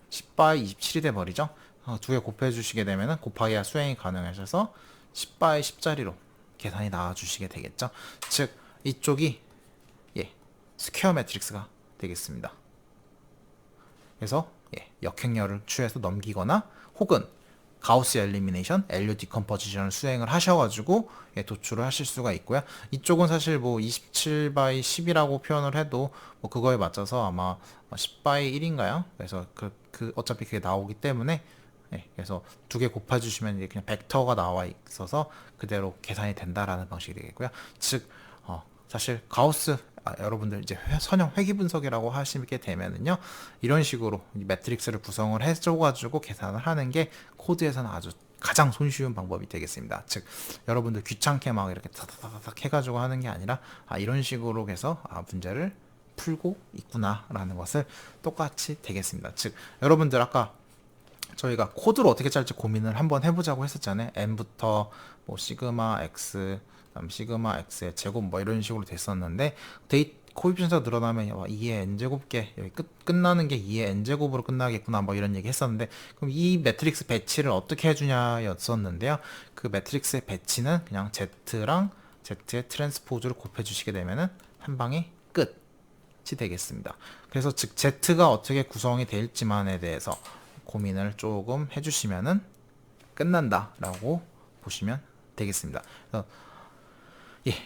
10by 27이 돼 버리죠. 두 개 곱해 주시게 되면은 곱하기가 수행이 가능하셔서 10by 10짜리로 계산이 나와 주시게 되겠죠. 즉 이쪽이 스퀘어 매트릭스가 되겠습니다. 그래서 역행렬을 취해서 넘기거나 혹은 가우스 엘리미네이션, LU 디컴포지션을 수행을 하셔가지고 도출을 하실 수가 있고요. 이쪽은 사실 뭐 27by 10이라고 표현을 해도 뭐 그거에 맞춰서 아마 10by 1인가요? 그래서 어차피 그게 나오기 때문에 그래서 두 개 곱해주시면 이제 그냥 벡터가 나와 있어서 그대로 계산이 된다라는 방식이 되겠고요. 즉 사실 가우스 여러분들 이제 선형 회귀 분석이라고 하시게 되면은요 이런 식으로 매트릭스를 구성을 해줘가지고 계산을 하는 게 코드에서는 아주 가장 손쉬운 방법이 되겠습니다. 즉 여러분들 귀찮게 막 이렇게 타타타닥 해가지고 하는 게 아니라 이런 식으로 해서 문제를 풀고 있구나라는 것을 똑같이 되겠습니다. 즉 여러분들 아까 저희가 코드를 어떻게 짤지 고민을 한번 해보자고 했었잖아요. n부터 뭐 시그마 x 시그마 x의 제곱 뭐 이런 식으로 됐었는데 코에피션트가 늘어나면 2의 n제곱계 여기 끝나는 게 2의 n제곱으로 끝나겠구나 뭐 이런 얘기 했었는데 그럼 이 매트릭스 배치를 어떻게 해주냐 였었는데요. 그 매트릭스의 배치는 그냥 Z랑 Z의 트랜스포즈를 곱해주시게 되면은 한 방에 끝이 되겠습니다. 그래서 즉 Z가 어떻게 구성이 될지만에 대해서 고민을 조금 해주시면은 끝난다라고 보시면 되겠습니다. 그래서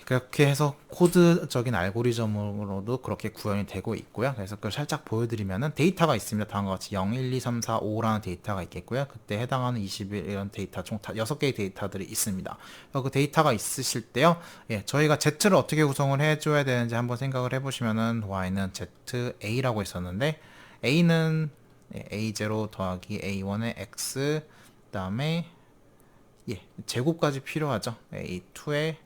그렇게 해서 코드적인 알고리즘으로도 그렇게 구현이 되고 있고요. 그래서 그걸 살짝 보여드리면은 데이터가 있습니다. 다음과 같이 0, 1, 2, 3, 4, 5라는 데이터가 있겠고요. 그때 해당하는 21 이런 데이터 총 6개의 데이터들이 있습니다. 그 데이터가 있으실 때요. 저희가 Z를 어떻게 구성을 해줘야 되는지 한번 생각을 해보시면은 Y는 ZA라고 했었는데 A는 A0 더하기 A1의 X 그 다음에 제곱까지 필요하죠. A2의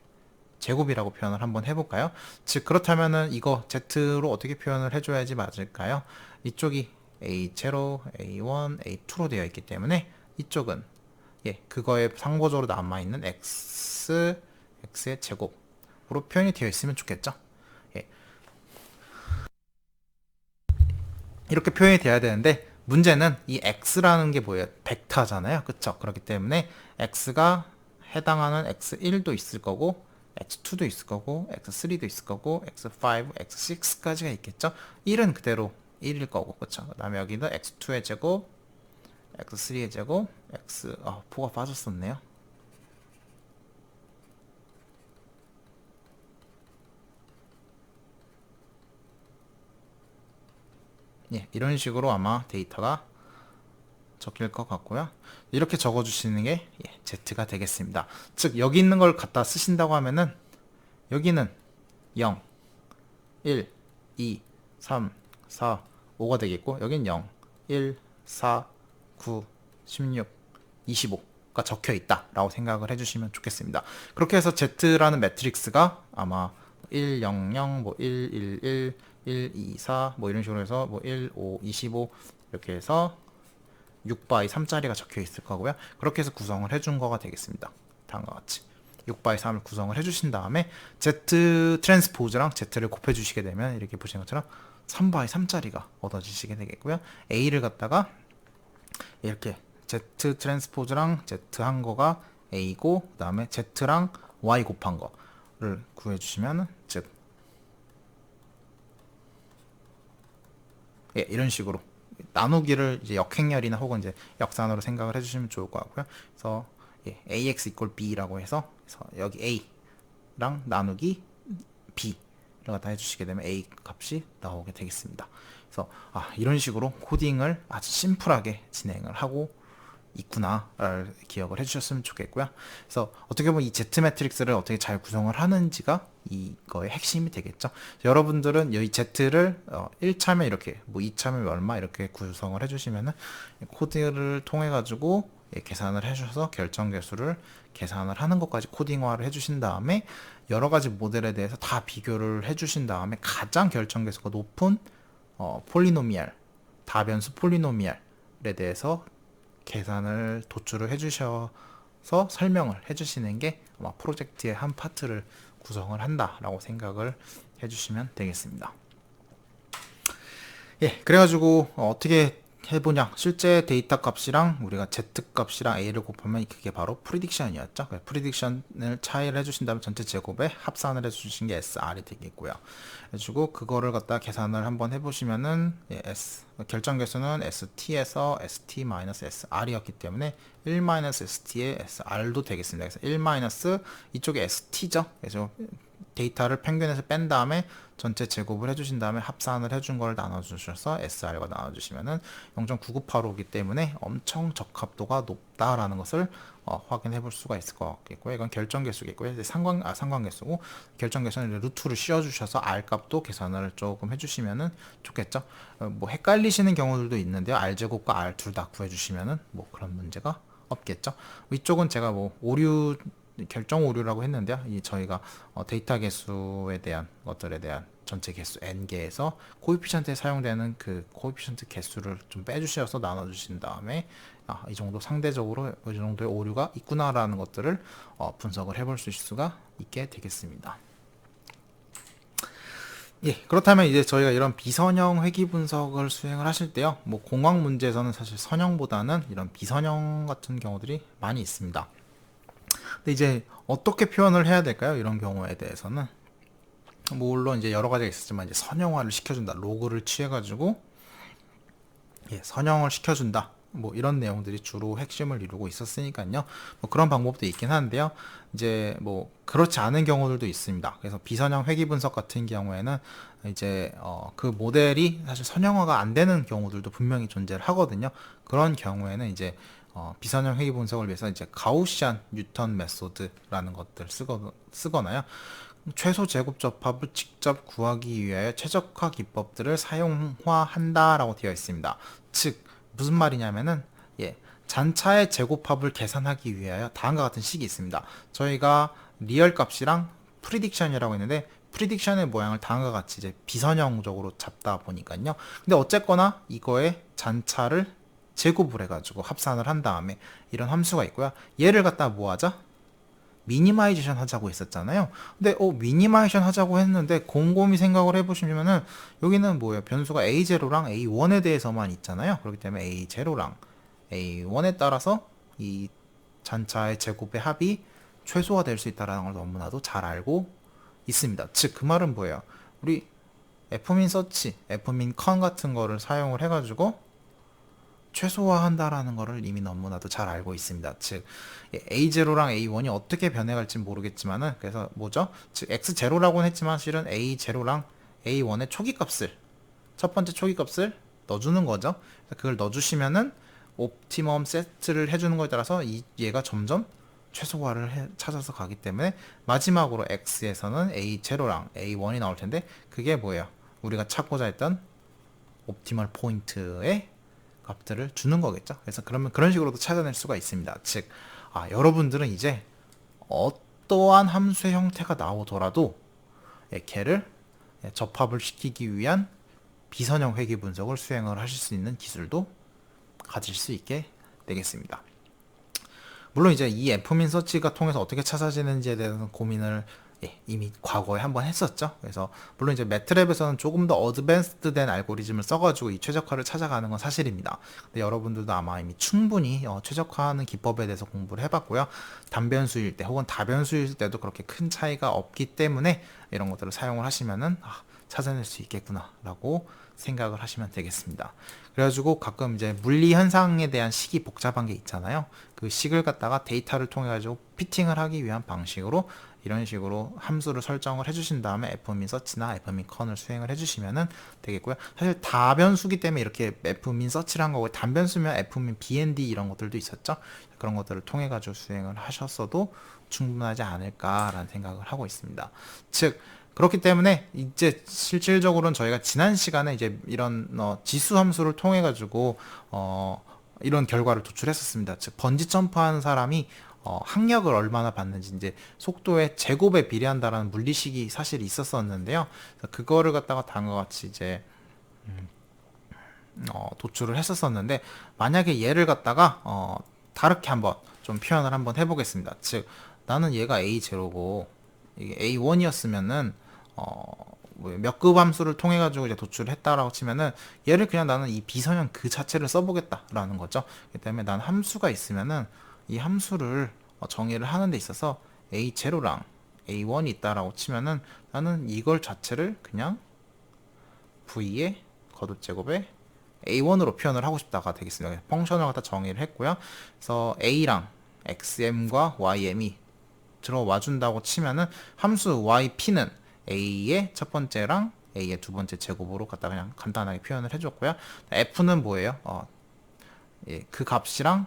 제곱이라고 표현을 한번 해볼까요? 즉 그렇다면은 이거 Z로 어떻게 표현을 해줘야지 맞을까요? 이쪽이 A0, A1, A2로 되어 있기 때문에 이쪽은 그거에 상보적으로 남아있는 X의 제곱으로 표현이 되어 있으면 좋겠죠? 이렇게 표현이 돼야 되는데 문제는 이 X라는 게 뭐예요? 벡터잖아요. 그쵸? 그렇기 때문에 X가 해당하는 X1도 있을 거고 X2도 있을 거고 X3도 있을 거고 X5, X6까지가 있겠죠. 1은 그대로 1일 거고, 그쵸? 그 다음에 여기는 x2의 제곱, x3의 제곱, 4가 빠졌었네요. 예, 이런 식으로 아마 데이터가 적힐 것 같고요. 이렇게 적어주시는 게 Z가 되겠습니다. 즉 여기 있는 걸 갖다 쓰신다고 하면은 여기는 0, 1, 2, 3, 4, 5가 되겠고 여긴 0, 1, 4, 9, 16, 25가 적혀 있다 라고 생각을 해주시면 좋겠습니다. 그렇게 해서 Z라는 매트릭스가 아마 1, 0, 0, 뭐 1, 1, 1, 1, 2, 4, 뭐 이런 식으로 해서 뭐 1, 5, 25 이렇게 해서 6바이 3짜리가 적혀 있을 거고요. 그렇게 해서 구성을 해준 거가 되겠습니다. 다음과 같이 6바이 3을 구성을 해주신 다음에 Z 트랜스포즈랑 Z를 곱해주시게 되면 이렇게 보시는 것처럼 3바이 3짜리가 얻어지시게 되겠고요. A를 갖다가 이렇게 Z 트랜스포즈랑 Z 한 거가 A고 그 다음에 Z랑 Y 곱한 거를 구해주시면 즉 이런 식으로 나누기를 이제 역행렬이나 혹은 이제 역산으로 생각을 해주시면 좋을 것 같고요. 그래서 ax equal b라고 해서 여기 a랑 나누기 b를 갖다 해주시게 되면 a 값이 나오게 되겠습니다. 그래서 이런 식으로 코딩을 아주 심플하게 진행을 하고 있구나를 기억을 해주셨으면 좋겠고요. 그래서 어떻게 보면 이 Z 매트릭스를 어떻게 잘 구성을 하는지가 이거의 핵심이 되겠죠. 여러분들은 이 Z를 1차면 이렇게 뭐 2차면 얼마 이렇게 구성을 해주시면은 코드를 통해 가지고 계산을 해주셔서 결정 개수를 계산을 하는 것까지 코딩화를 해주신 다음에 여러 가지 모델에 대해서 다 비교를 해주신 다음에 가장 결정 개수가 높은 폴리노미알 다변수 폴리노미알에 대해서 계산을 도출을 해주셔서 설명을 해주시는 게 아마 프로젝트의 한 파트를 구성을 한다라고 생각을 해주시면 되겠습니다. 그래가지고 어떻게 해보냐, 실제 데이터 값이랑 우리가 Z 값이랑 A를 곱하면 그게 바로 프리딕션이었죠. 프리딕션을 차이를 해주신다면 전체 제곱에 합산을 해주신 게 SR이 되겠고요. 그래가지고 그거를 갖다 계산을 한번 해보시면은 결정 개수는 ST에서 ST-SR이었기 때문에 1-ST의 SR도 되겠습니다. 그래서 1- 이쪽에 ST죠. 그래서 데이터를 평균에서 뺀 다음에 전체 제곱을 해주신 다음에 합산을 해준 걸 나눠주셔서 SR과 나눠주시면은 0.9985이기 때문에 엄청 적합도가 높다라는 것을 확인해 볼 수가 있을 것 같겠고요. 이건 결정 개수겠고요. 상관계수고 결정 개수는 루트를 씌워주셔서 R 값도 계산을 조금 해주시면은 좋겠죠. 뭐 헷갈리시는 경우들도 있는데요. R 제곱과 R 둘 다 구해주시면은 뭐 그런 문제가 없겠죠. 이쪽은 제가 뭐 오류 결정 오류라고 했는데요. 저희가 데이터 개수에 대한 것들에 대한 전체 개수 n개에서 코에피션트에 사용되는 그 코에피션트 개수를 좀 빼주셔서 나눠주신 다음에 이 정도 상대적으로 이 정도의 오류가 있구나라는 것들을 분석을 해볼 수가 있게 되겠습니다. 그렇다면 이제 저희가 이런 비선형 회귀 분석을 수행을 하실 때요, 뭐 공학 문제에서는 사실 선형보다는 이런 비선형 같은 경우들이 많이 있습니다. 근데 이제 어떻게 표현을 해야 될까요? 이런 경우에 대해서는 물론 이제 여러 가지가 있었지만 이제 선형화를 시켜준다, 로그를 취해가지고 선형을 시켜준다, 뭐 이런 내용들이 주로 핵심을 이루고 있었으니까요. 뭐 그런 방법도 있긴 한데요. 이제 뭐 그렇지 않은 경우들도 있습니다. 그래서 비선형 회귀 분석 같은 경우에는 이제 그 모델이 사실 선형화가 안 되는 경우들도 분명히 존재를 하거든요. 그런 경우에는 이제 비선형 회귀 분석을 위해서 이제 가우시안 뉴턴 메소드라는 것들을 쓰거나요. 최소 제곱 접합을 직접 구하기 위하여 최적화 기법들을 사용화한다라고 되어 있습니다. 즉 무슨 말이냐면은 잔차의 제곱합을 계산하기 위하여 다음과 같은 식이 있습니다. 저희가 리얼 값이랑 프리딕션이라고 했는데 프리딕션의 모양을 다음과 같이 이제 비선형적으로 잡다 보니까요. 근데 어쨌거나 이거의 잔차를 제곱을 해가지고 합산을 한 다음에 이런 함수가 있고요. 얘를 갖다 뭐 하자? 미니마이제이션 하자고 했었잖아요. 근데 미니마이제이션 하자고 했는데 곰곰이 생각을 해보시면은 여기는 뭐예요? 변수가 a0랑 a1에 대해서만 있잖아요. 그렇기 때문에 a0랑 a1에 따라서 이 잔차의 제곱의 합이 최소화될 수 있다는 걸 너무나도 잘 알고 있습니다. 즉 그 말은 뭐예요? 우리 fmin 서치, fmin con 같은 거를 사용을 해가지고 최소화한다라는 거를 이미 너무나도 잘 알고 있습니다. 즉 A0랑 A1이 어떻게 변해갈지 모르겠지만은, 그래서 뭐죠? 즉 X0라고는 했지만 실은 A0랑 A1의 초기값을, 첫 번째 초기값을 넣어주는 거죠. 그걸 넣어주시면은 옵티멈 세트를 해주는 거에 따라서 얘가 점점 최소화를 찾아서 가기 때문에 마지막으로 X에서는 A0랑 A1이 나올 텐데, 그게 뭐예요? 우리가 찾고자 했던 옵티멀 포인트의 값들을 주는 거겠죠. 그래서 그러면 그런 식으로도 찾아낼 수가 있습니다. 즉, 여러분들은 이제 어떠한 함수의 형태가 나오더라도 걔를 접합을 시키기 위한 비선형 회귀 분석을 수행을 하실 수 있는 기술도 가질 수 있게 되겠습니다. 물론 이제 이 fmin 서치가 통해서 어떻게 찾아지는지에 대해서 고민을 이미 과거에 한번 했었죠. 그래서 물론 이제 매트랩에서는 조금 더 어드밴스드된 알고리즘을 써가지고 이 최적화를 찾아가는 건 사실입니다. 근데 여러분들도 아마 이미 충분히 최적화하는 기법에 대해서 공부를 해봤고요. 단변수일 때 혹은 다변수일 때도 그렇게 큰 차이가 없기 때문에 이런 것들을 사용을 하시면은 찾아낼 수 있겠구나라고 생각을 하시면 되겠습니다. 그래가지고 가끔 이제 물리 현상에 대한 식이 복잡한 게 있잖아요. 그 식을 갖다가 데이터를 통해 가지고 피팅을 하기 위한 방식으로 이런 식으로 함수를 설정을 해주신 다음에 fmin 서치나 fmin con을 수행을 해주시면 되겠고요. 사실 다변수기 때문에 이렇게 fmin 서치를 한 거고, 단변수면 fmin bnd 이런 것들도 있었죠. 그런 것들을 통해 가지고 수행을 하셨어도 충분하지 않을까라는 생각을 하고 있습니다. 즉 그렇기 때문에 이제 실질적으로는 저희가 지난 시간에 이제 이런 지수 함수를 통해 가지고 이런 결과를 도출했었습니다. 즉 번지 점프한 사람이 항력을 얼마나 받는지, 이제 속도의 제곱에 비례한다라는 물리식이 사실 있었었는데요. 그거를 갖다가 다음과 같이 이제 도출을 했었었는데, 만약에 얘를 갖다가 다르게 한번 좀 표현을 한번 해보겠습니다. 즉 나는 얘가 A0고 이게 A1이었으면은 몇 급 함수를 통해 가지고 이제 도출을 했다라고 치면은, 얘를 그냥 나는 이 비선형 그 자체를 써보겠다라는 거죠. 그렇기 때문에 난 함수가 있으면은 이 함수를 정의를 하는 데 있어서 A0랑 A1이 있다라고 치면은 나는 이걸 자체를 그냥 V의 거듭제곱에 A1으로 표현을 하고 싶다가 되겠습니다. 펑션을 갖다 정의를 했고요. 그래서 A랑 XM과 YM이 들어와 준다고 치면은 함수 YP는 A의 첫 번째랑 A의 두 번째 제곱으로 갖다 그냥 간단하게 표현을 해줬고요. F는 뭐예요? 그 값이랑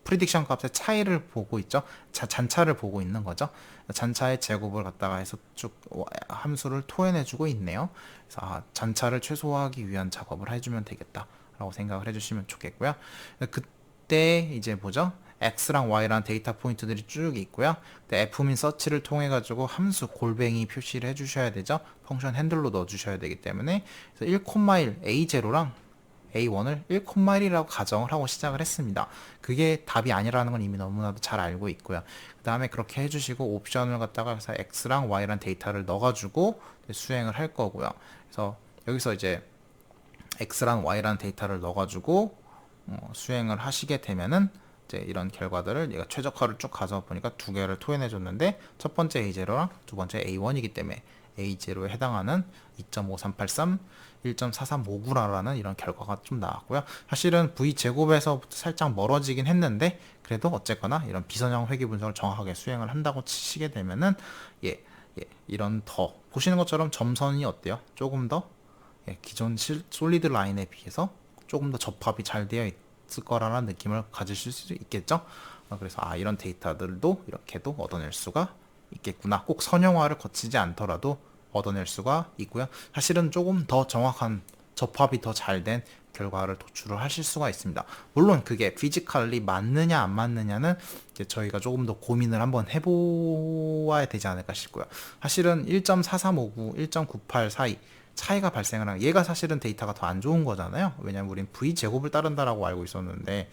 프리딕션 값의 차이를 보고 있죠. 잔차를 보고 있는 거죠. 잔차의 제곱을 갖다가 해서 쭉 함수를 토해내주고 있네요. 그래서 잔차를 최소화하기 위한 작업을 해주면 되겠다라고 생각을 해주시면 좋겠고요. 그때 이제 뭐죠? X랑 Y라는 데이터 포인트들이 쭉 있고요. fmin 서치를 통해 가지고 함수 골뱅이 표시를 해주셔야 되죠. 펑션 핸들로 넣어주셔야 되기 때문에, 그래서 1,1 A0랑 A1을 1,1이라고 가정을 하고 시작을 했습니다. 그게 답이 아니라는 건 이미 너무나도 잘 알고 있고요. 그 다음에 그렇게 해주시고 옵션을 갖다가 그래서 X랑 Y라는 데이터를 넣어가지고 수행을 할 거고요. 그래서 여기서 이제 X랑 Y라는 데이터를 넣어가지고 수행을 하시게 되면은 이제 이런 결과들을 얘가 최적화를 쭉 가져와 보니까 두 개를 토해내 줬는데, 첫 번째 A0랑 두 번째 A1이기 때문에 A0에 해당하는 2.5383, 1.4359라는 이런 결과가 좀 나왔고요. 사실은 V제곱에서부터 살짝 멀어지긴 했는데, 그래도 어쨌거나 이런 비선형 회귀 분석을 정확하게 수행을 한다고 치시게 되면은 이런 더 보시는 것처럼 점선이 어때요? 조금 더 기존 솔리드 라인에 비해서 조금 더 접합이 잘 되어 있을 거라는 느낌을 가지실 수 있겠죠. 그래서 이런 데이터들도 이렇게도 얻어낼 수가 있겠구나. 꼭 선형화를 거치지 않더라도 얻어낼 수가 있고요. 사실은 조금 더 정확한 접합이 더 잘 된 결과를 도출을 하실 수가 있습니다. 물론 그게 피지컬리 맞느냐 안 맞느냐는 이제 저희가 조금 더 고민을 한번 해보아야 되지 않을까 싶고요. 사실은 1.4359, 1.98 사이 차이가 발생을 하는, 얘가 사실은 데이터가 더 안 좋은 거잖아요. 왜냐면 우린 V제곱을 따른다라고 알고 있었는데,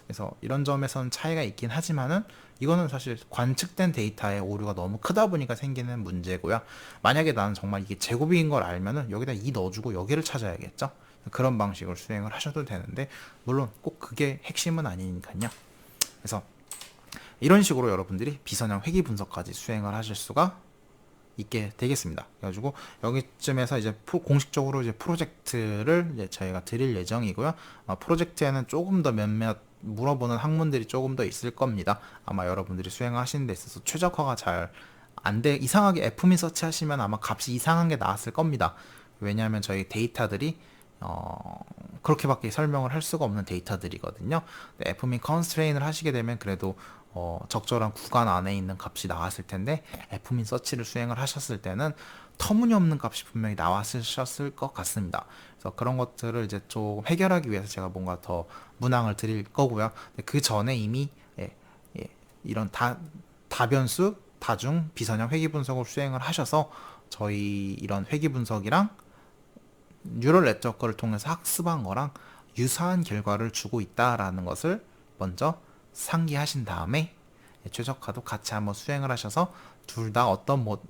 그래서 이런 점에서는 차이가 있긴 하지만은 이거는 사실 관측된 데이터의 오류가 너무 크다 보니까 생기는 문제고요. 만약에 나는 정말 이게 제곱인 걸 알면은 여기다 2 넣어주고 여기를 찾아야겠죠. 그런 방식으로 수행을 하셔도 되는데, 물론 꼭 그게 핵심은 아니니까요. 그래서 이런 식으로 여러분들이 비선형 회귀 분석까지 수행을 하실 수가 있게 되겠습니다. 그래가지고 여기쯤에서 이제 공식적으로 이제 프로젝트를 이제 저희가 드릴 예정이고요. 프로젝트에는 조금 더 몇몇 물어보는 학문들이 조금 더 있을 겁니다. 아마 여러분들이 수행하시는 데 있어서 최적화가 잘 안 돼, 이상하게 fmin 서치 하시면 아마 값이 이상한 게 나왔을 겁니다. 왜냐하면 저희 데이터들이 그렇게밖에 설명을 할 수가 없는 데이터들이거든요. fmin constraint을 하시게 되면 그래도 적절한 구간 안에 있는 값이 나왔을 텐데 fmin 서치를 수행을 하셨을 때는 터무니없는 값이 분명히 나왔으셨을 것 같습니다. 그래서 그런 것들을 이제 좀 해결하기 위해서 제가 뭔가 더 문항을 드릴 거고요. 그 전에 이미 이런 다변수, 다중, 비선형 회귀 분석을 수행을 하셔서 저희 이런 회귀 분석이랑 뉴럴 네트워크를 통해서 학습한 거랑 유사한 결과를 주고 있다라는 것을 먼저 상기하신 다음에 최적화도 같이 한번 수행을 하셔서 둘 다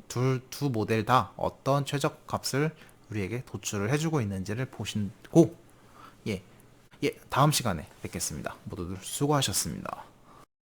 두 모델 다 어떤 최적값을 우리에게 도출을 해주고 있는지를 보시고 다음 시간에 뵙겠습니다. 모두들 수고하셨습니다.